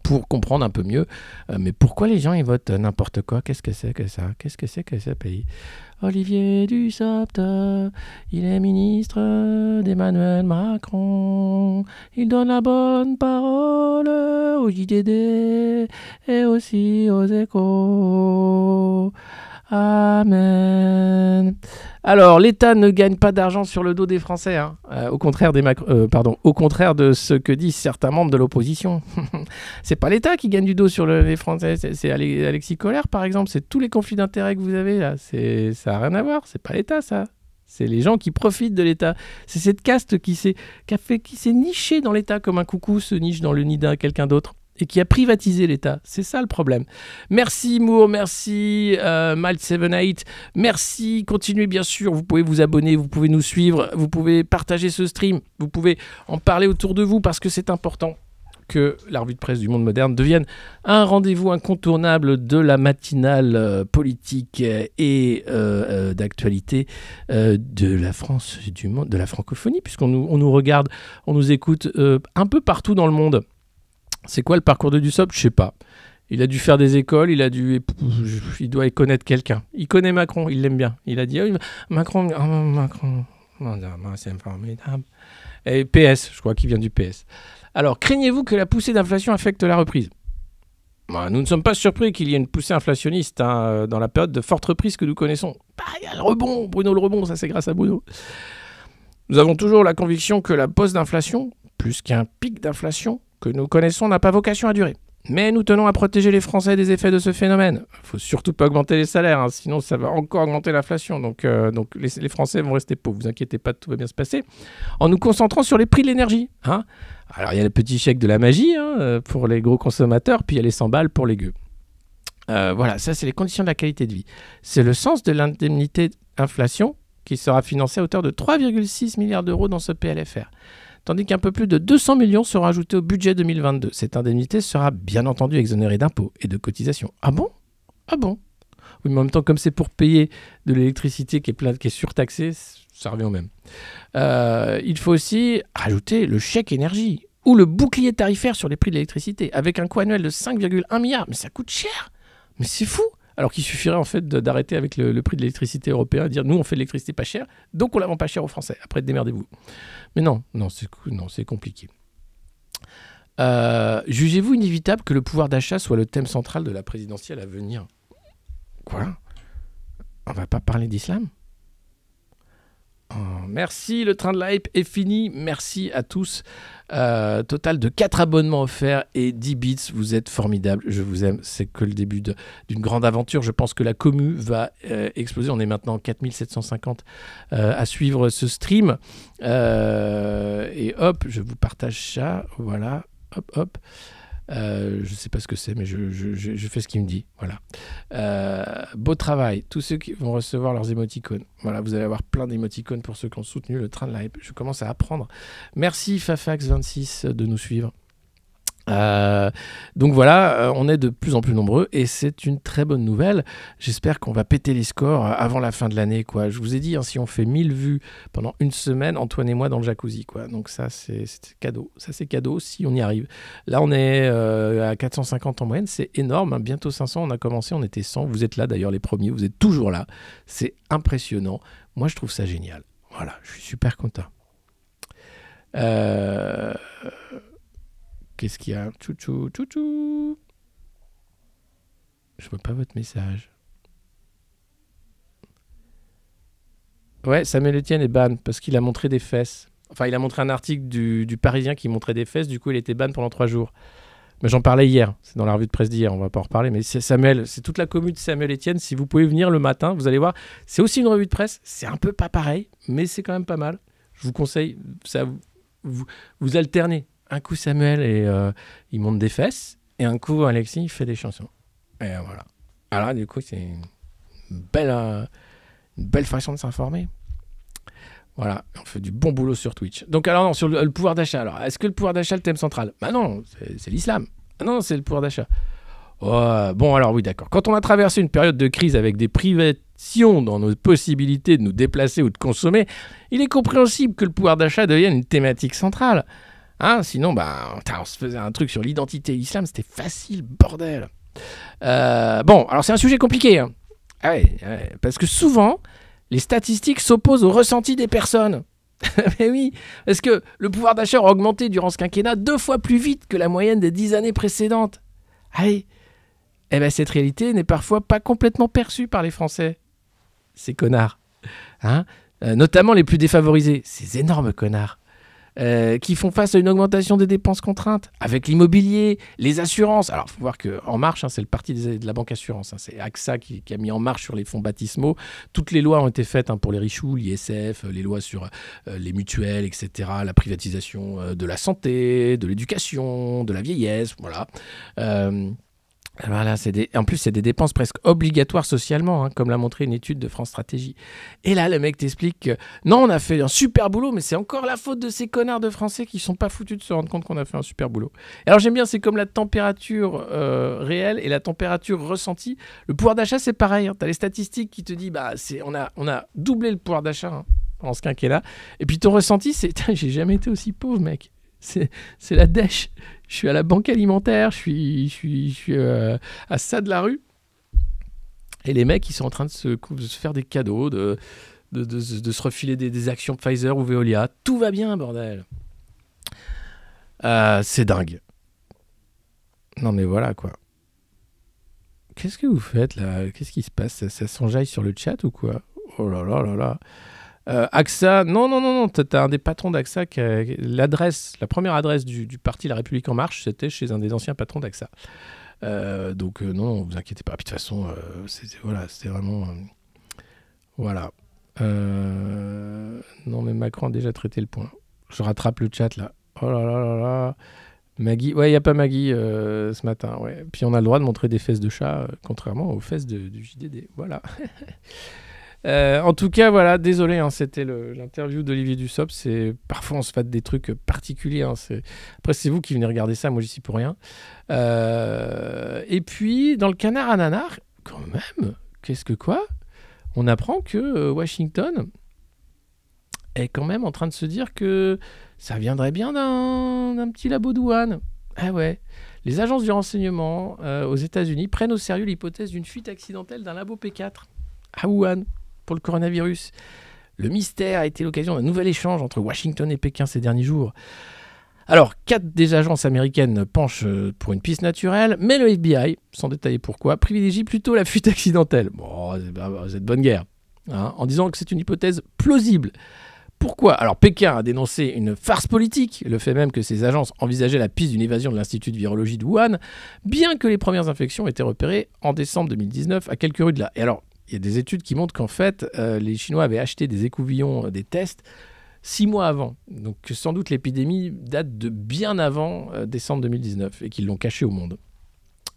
pour comprendre un peu mieux. Mais pourquoi les gens ils votent n'importe quoi? Qu'est-ce que c'est que ça? Qu'est-ce que c'est que ce pays? Olivier Dussopt, il est ministre d'Emmanuel Macron. Il donne la bonne parole aux JDD et aussi aux Échos. Amen. Alors, l'État ne gagne pas d'argent sur le dos des Français, au contraire au contraire de ce que disent certains membres de l'opposition. C'est pas l'État qui gagne du dos sur les Français, c'est Alexis Collère, par exemple. C'est tous les conflits d'intérêts que vous avez là. Ça n'a rien à voir. C'est pas l'État, ça. C'est les gens qui profitent de l'État. C'est cette caste qui s'est nichée dans l'État comme un coucou se niche dans le nid d'un quelqu'un d'autre. Et qui a privatisé l'État. C'est ça le problème. Merci Moore, merci Mild78, merci, continuez bien sûr, vous pouvez vous abonner, vous pouvez nous suivre, vous pouvez partager ce stream, vous pouvez en parler autour de vous parce que c'est important que la revue de presse du monde moderne devienne un rendez-vous incontournable de la matinale politique et d'actualité de la France, du monde, de la francophonie, puisqu'on nous regarde, on nous écoute un peu partout dans le monde. C'est quoi le parcours de Dussopt? Je sais pas. Il a dû faire des écoles, il doit y connaître quelqu'un. Il connaît Macron, il l'aime bien. Il a dit Macron, c'est formidable. Et PS, je crois qu'il vient du PS. Alors, craignez-vous que la poussée d'inflation affecte la reprise? Nous ne sommes pas surpris qu'il y ait une poussée inflationniste dans la période de forte reprise que nous connaissons. Il y a le rebond, Bruno le rebond, ça c'est grâce à Bruno. Nous avons toujours la conviction que la pause d'inflation, plus qu'un pic d'inflation, que nous connaissons n'a pas vocation à durer. Mais nous tenons à protéger les Français des effets de ce phénomène. Il ne faut surtout pas augmenter les salaires, sinon ça va encore augmenter l'inflation. Donc les Français vont rester pauvres, vous inquiétez pas, tout va bien se passer. En nous concentrant sur les prix de l'énergie. Alors il y a le petit chèque de la magie pour les gros consommateurs, puis il y a les 100 balles pour les gueux. Voilà, ça c'est les conditions de la qualité de vie. C'est le sens de l'indemnité inflation qui sera financée à hauteur de 3,6 milliards d'euros dans ce PLFR. Tandis qu'un peu plus de 200 millions seront ajoutés au budget 2022. Cette indemnité sera bien entendu exonérée d'impôts et de cotisations. Ah bon? Oui, mais en même temps, comme c'est pour payer de l'électricité qui est surtaxée, ça revient au même. Il faut aussi rajouter le chèque énergie ou le bouclier tarifaire sur les prix de l'électricité, avec un coût annuel de 5,1 milliards. Mais ça coûte cher. Mais c'est fou. Alors qu'il suffirait en fait d'arrêter avec le prix de l'électricité européen et dire nous on fait de l'électricité pas cher, donc on la vend pas cher aux Français. Après démerdez-vous. Mais non, c'est compliqué. Jugez-vous inévitable que le pouvoir d'achat soit le thème central de la présidentielle à venir? Quoi? On va pas parler d'islam? Merci, le train de la hype est fini. Merci à tous. Total de 4 abonnements offerts et 10 bits. Vous êtes formidables. Je vous aime. C'est que le début d'une grande aventure. Je pense que la commu va exploser. On est maintenant 4750 à suivre ce stream. Et hop, je vous partage ça. Voilà. Hop. Je ne sais pas ce que c'est, mais je fais ce qu'il me dit. Voilà. Beau travail. Tous ceux qui vont recevoir leurs émoticônes. Voilà, vous allez avoir plein d'émoticônes pour ceux qui ont soutenu le train de la hype. Je commence à apprendre. Merci Fafax26 de nous suivre. Donc voilà, on est de plus en plus nombreux et c'est une très bonne nouvelle. J'espère qu'on va péter les scores avant la fin de l'année, quoi. Je vous ai dit, si on fait 1000 vues pendant une semaine, Antoine et moi dans le jacuzzi, quoi. Donc ça, c'est cadeau. Ça, c'est cadeau si on y arrive. Là, on est à 450 en moyenne. C'est énorme. Bientôt 500. On a commencé, on était 100. Vous êtes là, d'ailleurs, les premiers. Vous êtes toujours là. C'est impressionnant. Moi, je trouve ça génial. Voilà, je suis super content. Qu'est-ce qu'il y a? Chouchou. Je vois pas votre message. Ouais, Samuel Etienne est ban parce qu'il a montré des fesses. Enfin, il a montré un article du Parisien qui montrait des fesses. Du coup, il était ban pendant 3 jours. Mais j'en parlais hier. C'est dans la revue de presse d'hier. On va pas en reparler. Mais c'est Samuel. C'est toute la commune de Samuel Etienne. Si vous pouvez venir le matin, vous allez voir. C'est aussi une revue de presse. C'est un peu pas pareil, mais c'est quand même pas mal. Je vous conseille. Ça vous alternez. Un coup, Samuel, il monte des fesses, et un coup, Alexis, il fait des chansons. Et voilà. Alors, du coup, c'est une belle façon de s'informer. Voilà, on fait du bon boulot sur Twitch. Donc, alors, non, sur le pouvoir d'achat. Alors, est-ce que le pouvoir d'achat est le thème central ? Bah non, c'est l'islam. Ah non, c'est le pouvoir d'achat. Oh, bon, alors oui, d'accord. Quand on a traversé une période de crise avec des privations dans nos possibilités de nous déplacer ou de consommer, il est compréhensible que le pouvoir d'achat devienne une thématique centrale. Hein, sinon, on se faisait un truc sur l'identité islam, c'était facile, bordel. Bon, alors c'est un sujet compliqué. Hein. Ouais, parce que souvent, les statistiques s'opposent au ressenti des personnes. Mais oui, parce que le pouvoir d'achat a augmenté durant ce quinquennat 2 fois plus vite que la moyenne des 10 années précédentes. Allez, cette réalité n'est parfois pas complètement perçue par les Français. Ces connards. Hein, notamment les plus défavorisés. Ces énormes connards. Qui font face à une augmentation des dépenses contraintes, avec l'immobilier, les assurances. Alors, il faut voir qu'En Marche, c'est le parti de la banque assurance. C'est AXA qui a mis En Marche sur les fonds baptismaux. Toutes les lois ont été faites pour les richoux, l'ISF, les lois sur les mutuelles, etc., la privatisation de la santé, de l'éducation, de la vieillesse, voilà. Voilà, en plus, c'est des dépenses presque obligatoires socialement, hein, comme l'a montré une étude de France Stratégie. Et là, le mec t'explique que non, on a fait un super boulot, mais c'est encore la faute de ces connards de Français qui sont pas foutus de se rendre compte qu'on a fait un super boulot. Et alors, j'aime bien, c'est comme la température réelle et la température ressentie. Le pouvoir d'achat, c'est pareil. Hein. Tu as les statistiques qui te disent on a doublé le pouvoir d'achat en ce quinquennat. Et puis ton ressenti, c'est j'ai jamais été aussi pauvre, mec. C'est la dèche. Je suis à la banque alimentaire, je suis à ça de la rue. Et les mecs, ils sont en train de se faire des cadeaux, de se refiler des actions Pfizer ou Veolia. Tout va bien, bordel. C'est dingue. Non mais voilà, quoi. Qu'est-ce que vous faites, là ? Qu'est-ce qui se passe ? Ça s'enjaille sur le chat ou quoi ? Oh là là là là. AXA, non, t'as un des patrons d'AXA qui a la première adresse du parti La République En Marche, c'était chez un des anciens patrons d'AXA. Donc non, vous inquiétez pas. Puis de toute façon, c'était vraiment... voilà. Non, mais Macron a déjà traité le point. Je rattrape le chat, là. Oh là là là là. Maggie, ouais, il n'y a pas Maggie ce matin, ouais. Puis on a le droit de montrer des fesses de chat, contrairement aux fesses du JDD. Voilà. En tout cas, voilà, désolé, hein, c'était l'interview d'Olivier Dussopt. Parfois, on se fait des trucs particuliers. Hein, après, c'est vous qui venez regarder ça, moi, j'y suis pour rien. Et puis, dans le canard à nanar, quand même, on apprend que Washington est quand même en train de se dire que ça viendrait bien d'un petit labo de Wuhan. Ah ouais. Les agences du renseignement aux États-Unis prennent au sérieux l'hypothèse d'une fuite accidentelle d'un labo P4 à Wuhan pour le coronavirus. Le mystère a été l'occasion d'un nouvel échange entre Washington et Pékin ces derniers jours. Alors, 4 des agences américaines penchent pour une piste naturelle, mais le FBI, sans détailler pourquoi, privilégie plutôt la fuite accidentelle. Bon, c'est de bonne guerre, hein, en disant que c'est une hypothèse plausible. Pourquoi ? Alors, Pékin a dénoncé une farce politique, le fait même que ces agences envisageaient la piste d'une évasion de l'Institut de virologie de Wuhan, bien que les premières infections aient été repérées en décembre 2019 à quelques rues de là. Et alors, il y a des études qui montrent qu'en fait, les Chinois avaient acheté des écouvillons, des tests, 6 mois avant. Donc, sans doute, l'épidémie date de bien avant décembre 2019 et qu'ils l'ont caché au monde.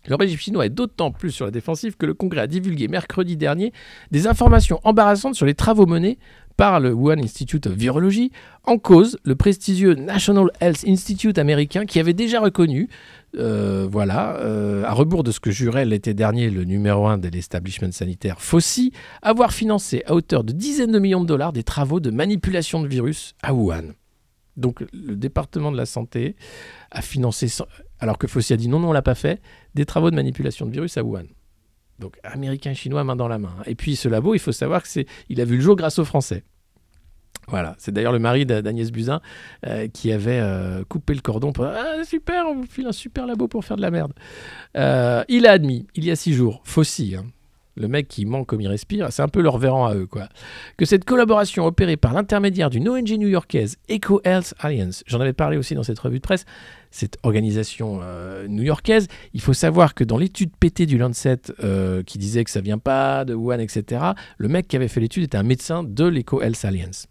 Le régime chinois est d'autant plus sur la défensive que le Congrès a divulgué mercredi dernier des informations embarrassantes sur les travaux menés par le Wuhan Institute of Virology, en cause le prestigieux National Health Institute américain qui avait déjà reconnu, à rebours de ce que jurait l'été dernier le numéro 1 de l'establishment sanitaire Fauci, avoir financé à hauteur de dizaines de millions de dollars des travaux de manipulation de virus à Wuhan. Donc le département de la santé a financé, alors que Fauci a dit non, on ne l'a pas fait, des travaux de manipulation de virus à Wuhan. Donc américains et chinois main dans la main. Et puis ce labo, il faut savoir qu'il a vu le jour grâce aux Français. Voilà, c'est d'ailleurs le mari d'Agnès Buzyn qui avait coupé le cordon pour super, on vous file un super labo pour faire de la merde. Il a admis, il y a 6 jours, Fauci, le mec qui ment comme il respire, c'est un peu leur verran à eux, quoi, que cette collaboration opérée par l'intermédiaire d'une ONG new-yorkaise, EcoHealth Alliance, j'en avais parlé aussi dans cette revue de presse, cette organisation new-yorkaise, il faut savoir que dans l'étude pétée du Lancet qui disait que ça vient pas de Wuhan, etc., le mec qui avait fait l'étude était un médecin de l'EcoHealth Alliance.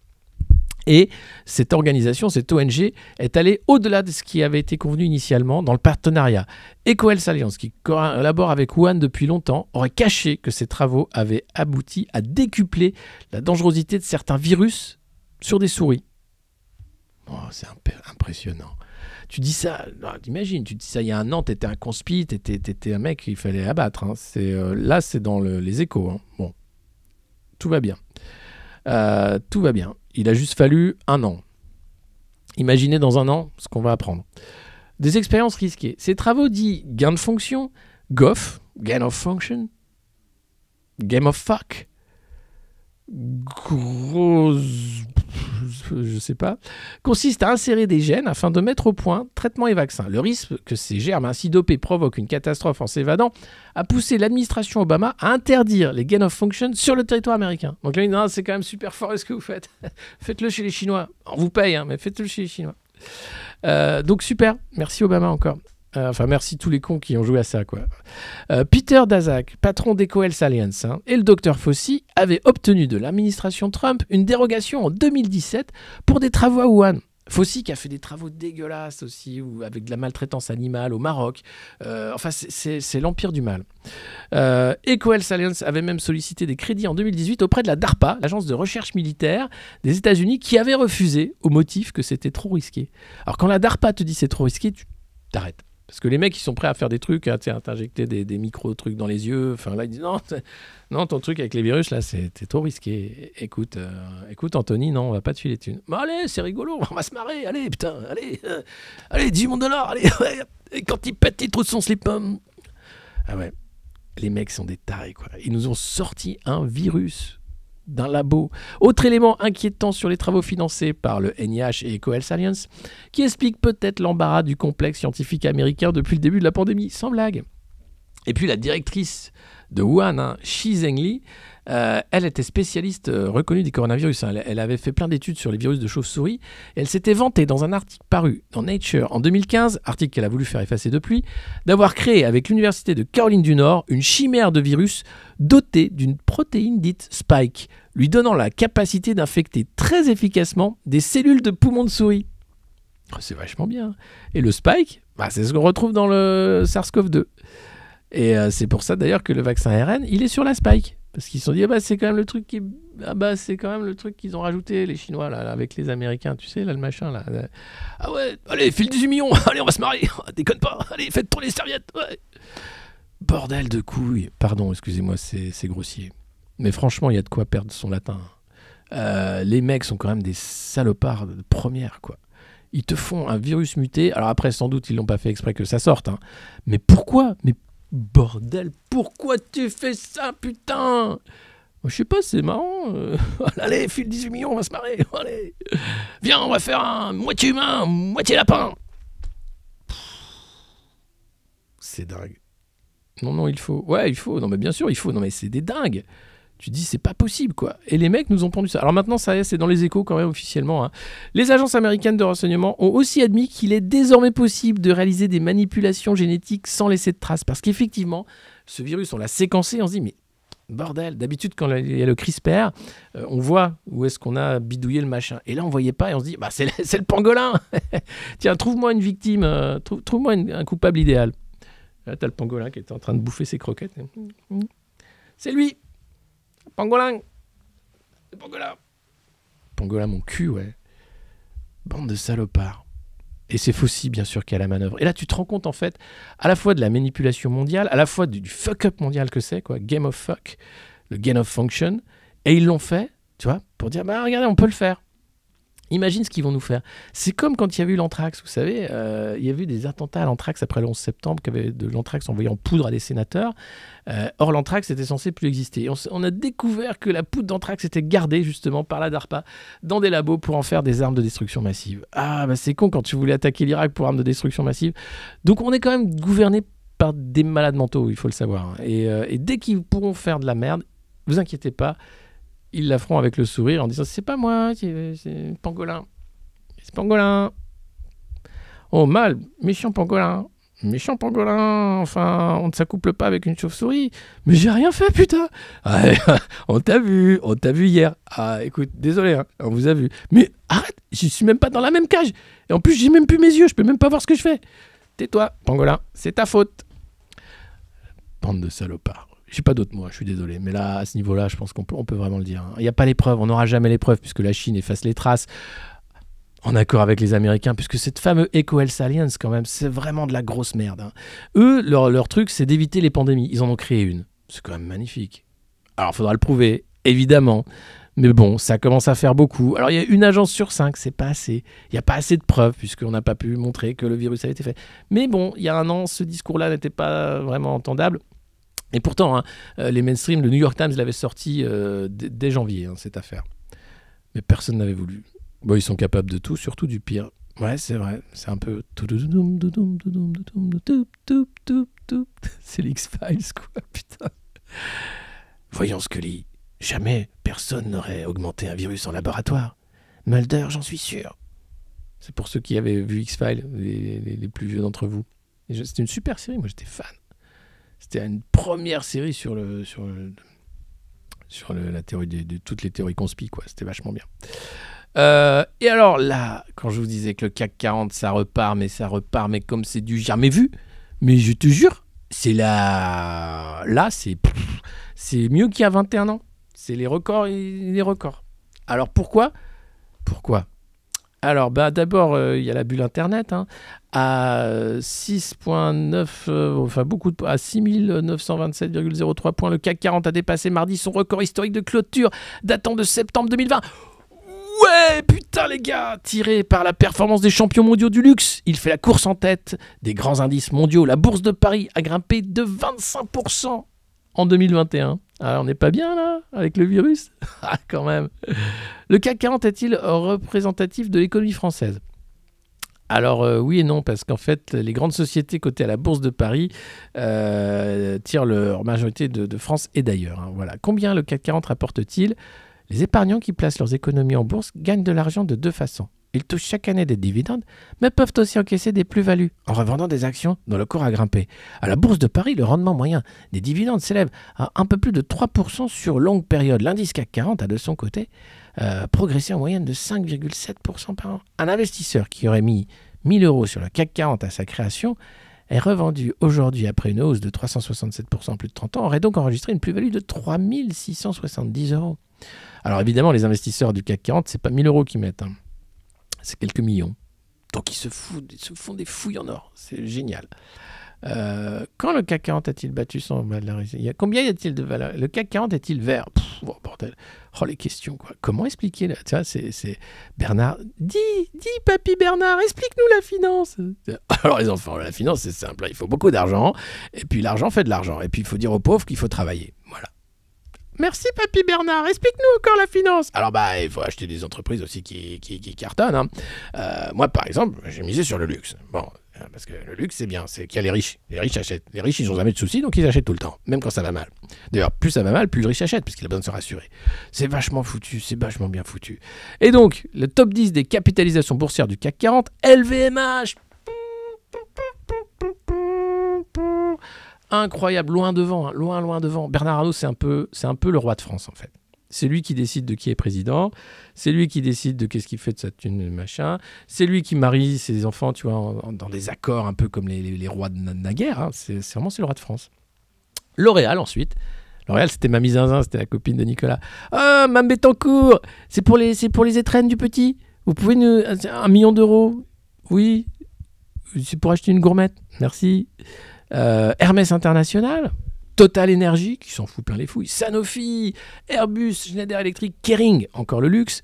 Et cette organisation, cette ONG, est allée au-delà de ce qui avait été convenu initialement dans le partenariat. EcoHealth Alliance, qui collabore avec Wuhan depuis longtemps, aurait caché que ses travaux avaient abouti à décupler la dangerosité de certains virus sur des souris. Oh, c'est impressionnant. Tu dis ça, t'imagines, tu dis ça il y a un an, t'étais un conspi, t'étais un mec qu'il fallait abattre. Hein. Là, c'est dans les échos. Hein. Bon, tout va bien. Tout va bien. Il a juste fallu un an. Imaginez dans un an ce qu'on va apprendre. Des expériences risquées. Ces travaux dits gain de fonction, GOF, gain of function, game of fuck, je sais pas, consiste à insérer des gènes afin de mettre au point traitements et vaccins. Le risque que ces germes ainsi dopés provoquent une catastrophe en s'évadant a poussé l'administration Obama à interdire les gain of function sur le territoire américain. Donc là, non, c'est quand même super fort ce que vous faites. Faites-le chez les Chinois. On vous paye, hein, mais faites-le chez les Chinois. Donc super, merci Obama encore. Enfin, merci tous les cons qui ont joué à ça, quoi. Peter Daszak, patron d'EcoHealth Alliance, et le docteur Fauci avaient obtenu de l'administration Trump une dérogation en 2017 pour des travaux à Wuhan. Fauci qui a fait des travaux dégueulasses aussi, ou avec de la maltraitance animale au Maroc. Enfin, c'est l'empire du mal. EcoHealth Alliance avait même sollicité des crédits en 2018 auprès de la DARPA, l'agence de recherche militaire des États-Unis, qui avait refusé au motif que c'était trop risqué. Alors quand la DARPA te dit c'est trop risqué, tu t'arrêtes. Parce que les mecs, ils sont prêts à faire des trucs, à t'injecter des micro-trucs dans les yeux. Enfin, là, ils disent non, ton truc avec les virus, là, c'est trop risqué. Écoute, Anthony, non, on va pas te filer les thunes. Bah, allez, c'est rigolo, on va se marrer, allez, putain, allez, 10 millions $, allez, ouais. Et quand il pète, il trouve son slip. Ah ouais, les mecs sont des tarés, quoi. Ils nous ont sorti un virus d'un labo. Autre élément inquiétant sur les travaux financés par le NIH et EcoHealth Alliance, qui explique peut-être l'embarras du complexe scientifique américain depuis le début de la pandémie, sans blague. Et puis la directrice de Wuhan, Shi Zhengli, elle était spécialiste reconnue des coronavirus. Elle avait fait plein d'études sur les virus de chauve-souris. Et elle s'était vantée dans un article paru dans Nature en 2015, article qu'elle a voulu faire effacer depuis, d'avoir créé avec l'université de Caroline du Nord une chimère de virus dotée d'une protéine dite Spike, lui donnant la capacité d'infecter très efficacement des cellules de poumons de souris. Oh, c'est vachement bien. Et le Spike, c'est ce qu'on retrouve dans le SARS-CoV-2. Et c'est pour ça d'ailleurs que le vaccin ARN, il est sur la Spike. Parce qu'ils se sont dit, c'est quand même le truc c'est quand même le truc qu'ils ont rajouté, les Chinois, là, avec les Américains, tu sais, là, le machin, là. Ah ouais, allez, file 18 millions, allez, on va se marier, déconne pas, allez, faites tourner les serviettes, ouais. Bordel de couilles. Pardon, excusez-moi, c'est grossier. Mais franchement, il y a de quoi perdre son latin. Les mecs sont quand même des salopards de première, quoi. Ils te font un virus muté. Alors après, sans doute, ils l'ont pas fait exprès que ça sorte. Hein. Mais pourquoi ? Mais bordel, pourquoi tu fais ça, putain ? Je sais pas, c'est marrant. Allez, file 18 millions, on va se marrer. Allez. Viens, on va faire un moitié humain, moitié lapin. C'est dingue. Non, il faut. Ouais, il faut. Non, mais bien sûr, il faut. Non, mais c'est des dingues. Tu dis, c'est pas possible, quoi. Et les mecs nous ont pondu ça. Alors maintenant, ça y est, c'est dans les échos quand même officiellement. Hein. Les agences américaines de renseignement ont aussi admis qu'il est désormais possible de réaliser des manipulations génétiques sans laisser de traces. Parce qu'effectivement, ce virus, on l'a séquencé, on se dit, mais bordel, d'habitude, quand il y a le CRISPR, on voit où est-ce qu'on a bidouillé le machin. Et là, on voyait pas et on se dit, c'est le pangolin. Tiens, trouve-moi une victime, trouve-moi un coupable idéal. Là, t'as le pangolin qui était en train de bouffer ses croquettes. C'est lui. Pangolin. C'est pangolin. Pangolin, mon cul, ouais. Bande de salopards. Et c'est Fauci, bien sûr, qui a la manœuvre. Et là, tu te rends compte, en fait, à la fois de la manipulation mondiale, à la fois du fuck-up mondial que c'est, quoi. Game of fuck, le gain of function. Et ils l'ont fait, tu vois, pour dire, regardez, on peut le faire. Imagine ce qu'ils vont nous faire. C'est comme quand il y a eu l'anthrax, vous savez, il y a eu des attentats à l'anthrax après le 11 septembre, qui avait de l'anthrax envoyé en poudre à des sénateurs. Or, l'anthrax était censé plus exister. On a découvert que la poudre d'anthrax était gardée justement par la DARPA dans des labos pour en faire des armes de destruction massive. C'est con quand tu voulais attaquer l'Irak pour armes de destruction massive. Donc on est quand même gouverné par des malades mentaux, il faut le savoir. Et dès qu'ils pourront faire de la merde, vous inquiétez pas, ils la feront avec le sourire en disant c'est pas moi, c'est pangolin. C'est pangolin. Oh mal, méchant pangolin. Méchant pangolin, enfin, on ne s'accouple pas avec une chauve-souris. Mais j'ai rien fait, putain. Ah, on t'a vu hier. Ah, écoute, désolé, hein, on vous a vu. Mais arrête, je suis même pas dans la même cage. Et en plus, j'ai même plus mes yeux, je peux même pas voir ce que je fais. Tais-toi, pangolin, c'est ta faute. Bande de salopards. J'ai pas d'autres mots, je suis désolé. Mais là, à ce niveau-là, je pense qu'on peut vraiment le dire. Il n'y a pas les preuves, on n'aura jamais les preuves, puisque la Chine efface les traces. En accord avec les Américains, puisque cette fameuse Eco-Health Alliance, quand même, c'est vraiment de la grosse merde. Hein. Eux, leur truc, c'est d'éviter les pandémies. Ils en ont créé une. C'est quand même magnifique. Alors, il faudra le prouver, évidemment. Mais bon, ça commence à faire beaucoup. Alors, il y a une agence sur 5, c'est pas assez. Il n'y a pas assez de preuves, puisqu'on n'a pas pu montrer que le virus avait été fait. Mais bon, il y a un an, ce discours-là n'était pas vraiment entendable. Et pourtant, hein, les mainstream, le New York Times l'avait sorti dès janvier, hein, cette affaire. Mais personne n'avait voulu. Bon, ils sont capables de tout, surtout du pire. Ouais, c'est vrai, c'est un peu... C'est l'X-Files, quoi, putain. Voyons Scully, jamais personne n'aurait augmenté un virus en laboratoire. Mulder, j'en suis sûr. C'est pour ceux qui avaient vu X-Files, les plus vieux d'entre vous. C'était une super série, moi j'étais fan. C'était une première série sur la théorie de toutes les théories conspi, quoi. C'était vachement bien. Et alors là, quand je vous disais que le CAC 40, ça repart, mais comme c'est du jamais vu, mais je te jure, c'est là, c'est mieux qu'il y a 21 ans. C'est les records et les records. Alors pourquoi ? Alors d'abord, il y a la bulle Internet, hein, à 6,9, à 6927,03 points. Le CAC 40 a dépassé mardi son record historique de clôture datant de septembre 2020. Ouais, putain les gars, tiré par la performance des champions mondiaux du luxe, il fait la course en tête des grands indices mondiaux. La bourse de Paris a grimpé de 25% en 2021. Alors on n'est pas bien là, avec le virus. Ah quand même. Le CAC 40 est-il représentatif de l'économie française ? Alors oui et non, parce qu'en fait, les grandes sociétés cotées à la bourse de Paris tirent leur majorité de France et d'ailleurs. Hein, voilà. Combien le CAC 40 rapporte-t-il ? Les épargnants qui placent leurs économies en bourse gagnent de l'argent de deux façons. Ils touchent chaque année des dividendes, mais peuvent aussi encaisser des plus-values en revendant des actions dont le cours a grimpé. À la bourse de Paris, le rendement moyen des dividendes s'élève à un peu plus de 3% sur longue période. L'indice CAC 40 a de son côté progressé en moyenne de 5,7% par an. Un investisseur qui aurait mis 1 000 € sur le CAC 40 à sa création est revendu aujourd'hui après une hausse de 367% en plus de 30 ans, aurait donc enregistré une plus-value de 3 670 €. Alors évidemment, les investisseurs du CAC 40, c'est pas 1 000 € qu'ils mettent, hein. C'est quelques millions. Donc ils se font des fouilles en or. C'est génial. Quand le CAC 40 a-t-il battu son valorisation ? Combien y a-t-il de valeur ? Le CAC 40 est-il vert ? Oh, bordel. Oh, les questions, quoi. Comment expliquer là ? Tu vois, c'est Bernard. Dis, papy Bernard, explique-nous la finance. Alors, les enfants, la finance, c'est simple. Il faut beaucoup d'argent. Et puis, l'argent fait de l'argent. Et puis, il faut dire aux pauvres qu'il faut travailler. Voilà. Merci, papy Bernard. Explique-nous encore la finance. Alors, il faut acheter des entreprises aussi qui cartonnent. Hein. Moi, par exemple, j'ai misé sur le luxe. Bon, parce que le luxe, c'est bien. C'est qu'il y a les riches. Les riches achètent. Les riches, ils n'ont jamais de soucis, donc ils achètent tout le temps. Même quand ça va mal. D'ailleurs, plus ça va mal, plus le riche achète, parce qu'il a besoin de se rassurer. C'est vachement foutu. C'est vachement bien foutu. Et donc, le top 10 des capitalisations boursières du CAC 40, LVMH. Incroyable, loin devant, hein, loin devant. Bernard Arnault, c'est un peu le roi de France, en fait. C'est lui qui décide de qui est président, c'est lui qui décide de qu'est-ce qu'il fait de sa thune, machin, c'est lui qui marie ses enfants, tu vois, dans des accords un peu comme les rois de naguère, hein. C'est le roi de France. L'Oréal, ensuite. L'Oréal, c'était Mamie Zinzin, c'était la copine de Nicolas. Ah, Mme Bettencourt, c'est pour les étrennes du petit. Vous pouvez 1 million d'euros. Oui, c'est pour acheter une gourmette. Merci. Hermès International, Total Energy, qui s'en fout plein les fouilles, Sanofi, Airbus, Schneider Electric, Kering, encore le luxe,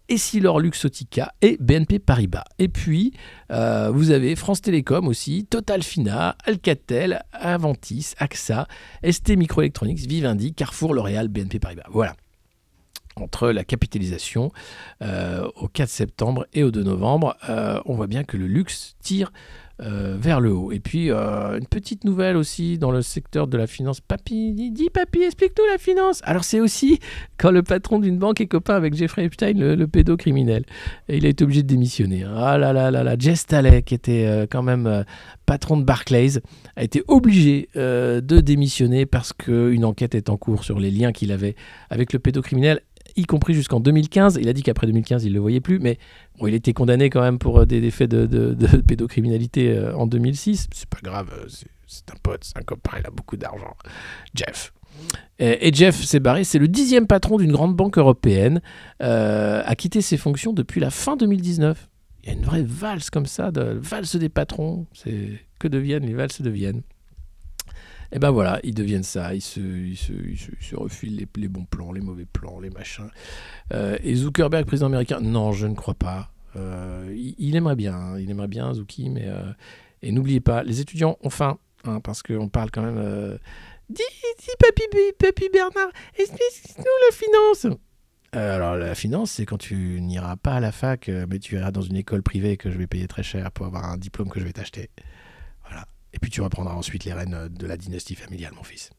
Essilor Luxottica et BNP Paribas. Et puis, vous avez France Télécom aussi, Total Fina, Alcatel, Aventis, AXA, ST Microelectronics, Vivendi, Carrefour, L'Oréal, BNP Paribas. Voilà. Entre la capitalisation au 4 septembre et au 2 novembre, on voit bien que le luxe tire vers le haut. Et puis, une petite nouvelle aussi dans le secteur de la finance. Papy, dis papy, explique-nous la finance. Alors, c'est aussi quand le patron d'une banque est copain avec Jeffrey Epstein, le pédocriminel. Et il a été obligé de démissionner. Ah là là là là, Jess Staley, qui était quand même patron de Barclays, a été obligé de démissionner parce qu'une enquête est en cours sur les liens qu'il avait avec le pédocriminel, y compris jusqu'en 2015. Il a dit qu'après 2015, il ne le voyait plus, mais bon, il était condamné quand même pour des faits de pédocriminalité en 2006. C'est pas grave, c'est un pote, c'est un copain, il a beaucoup d'argent. Jeff. Et Jeff s'est barré, c'est le 10e patron d'une grande banque européenne, a quitté ses fonctions depuis la fin 2019. Il y a une vraie valse comme ça, valse des patrons. C'est que deviennent les valses de Vienne. Et ben voilà, ils deviennent ça, ils se refilent les bons plans, les mauvais plans, les machins. Et Zuckerberg, président américain, non, je ne crois pas. Il aimerait bien Zuki, mais... et n'oubliez pas, les étudiants ont faim, hein, parce qu'on parle quand même... Dis papy Bernard, explique-nous la finance. Alors la finance, c'est quand tu n'iras pas à la fac, mais tu iras dans une école privée que je vais payer très cher pour avoir un diplôme que je vais t'acheter. Voilà. Et puis tu reprendras ensuite les rênes de la dynastie familiale, mon fils.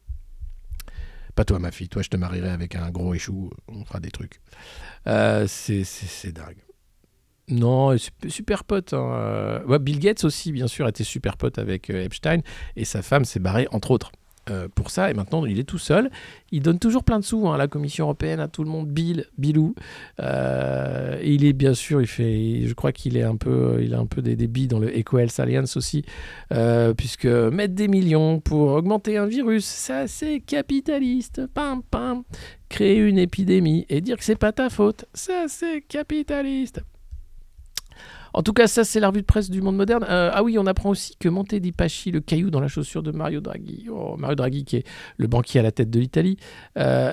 Pas toi, ma fille. Toi, je te marierai avec un gros échou. On fera des trucs. C'est dingue. Non, super pote. Hein. Ouais, Bill Gates aussi, bien sûr, était super pote avec Epstein. Et sa femme s'est barrée, entre autres, pour ça. Et maintenant, il est tout seul. Il donne toujours plein de sous à la Commission européenne, à tout le monde. Bilou. Et il est, bien sûr, je crois qu'il a un peu des billes dans le EcoHealth Alliance aussi. Puisque mettre des millions pour augmenter un virus, ça, c'est capitaliste. Pam, pam. Créer une épidémie et dire que c'est pas ta faute, ça, c'est capitaliste. En tout cas, ça, c'est la revue de presse du monde moderne. Ah oui, on apprend aussi que Monte di Paschi, le caillou dans la chaussure de Mario Draghi, Mario Draghi qui est le banquier à la tête de l'Italie,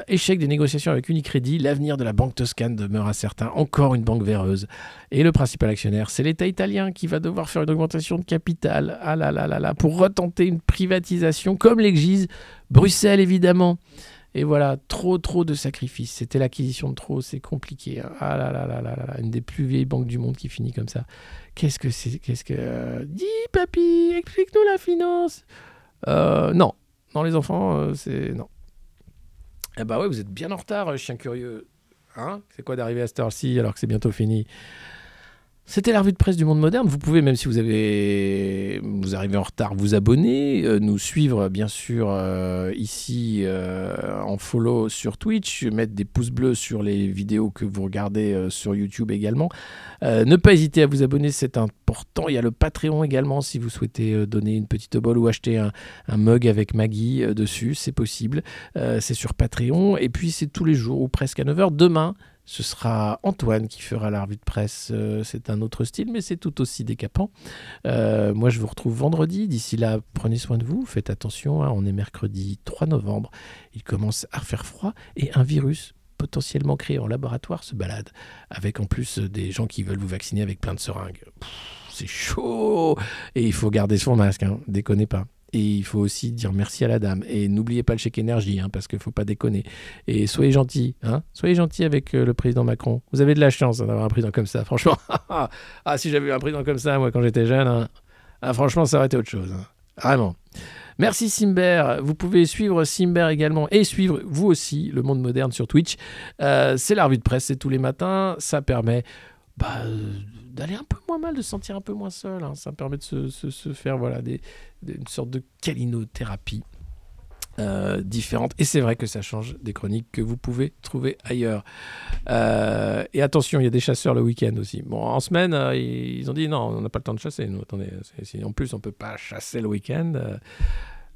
échec des négociations avec Unicredit, l'avenir de la banque toscane demeure incertain, encore une banque véreuse. Et le principal actionnaire, c'est l'État italien qui va devoir faire une augmentation de capital, pour retenter une privatisation, comme l'exige Bruxelles, évidemment. Et voilà, trop de sacrifices. C'était l'acquisition de trop, c'est compliqué. Hein. Ah là là là là là, une des plus vieilles banques du monde qui finit comme ça. Qu'est-ce que... Dis, papy, explique-nous la finance. Non, les enfants, c'est... Non. Eh bah ouais, vous êtes bien en retard, chien curieux. Hein ? C'est quoi d'arriver à cette heure-ci alors que c'est bientôt fini ? C'était la revue de presse du monde moderne. Vous pouvez, même si vous arrivez en retard, vous abonner, nous suivre bien sûr ici en follow sur Twitch, mettre des pouces bleus sur les vidéos que vous regardez sur YouTube également. Ne pas hésiter à vous abonner, c'est important. Il y a le Patreon également si vous souhaitez donner une petite obole ou acheter un mug avec Maggie dessus, c'est possible. C'est sur Patreon et puis c'est tous les jours ou presque à 9h. Demain, ce sera Antoine qui fera la revue de presse. C'est un autre style, mais c'est tout aussi décapant. Moi, je vous retrouve vendredi. D'ici là, prenez soin de vous. Faites attention, hein, on est mercredi 3 novembre. Il commence à faire froid et un virus potentiellement créé en laboratoire se balade. Avec en plus des gens qui veulent vous vacciner avec plein de seringues. C'est chaud. Et il faut garder son masque, hein, déconnez pas. Et il faut aussi dire merci à la dame. Et n'oubliez pas le chèque énergie, hein, parce qu'il ne faut pas déconner. Et soyez gentils. Hein, soyez gentils avec le président Macron. Vous avez de la chance d'avoir un président comme ça, franchement. Si j'avais eu un président comme ça, moi, quand j'étais jeune, hein, franchement, ça aurait été autre chose. Hein. Vraiment. Merci Simber. Vous pouvez suivre Simber également et suivre, vous aussi, Le Monde Moderne sur Twitch. C'est la revue de presse, c'est tous les matins. Ça permet... d'aller un peu moins mal, de se sentir un peu moins seul. Hein. Ça permet de se faire une sorte de calinothérapie différente. Et c'est vrai que ça change des chroniques que vous pouvez trouver ailleurs. Et attention, il y a des chasseurs le week-end aussi. Bon, en semaine, ils ont dit non, on n'a pas le temps de chasser. Nous, attendez, en plus, on ne peut pas chasser le week-end.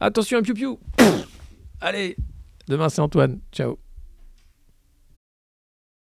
Attention, un piou-piou. Allez, demain c'est Antoine. Ciao.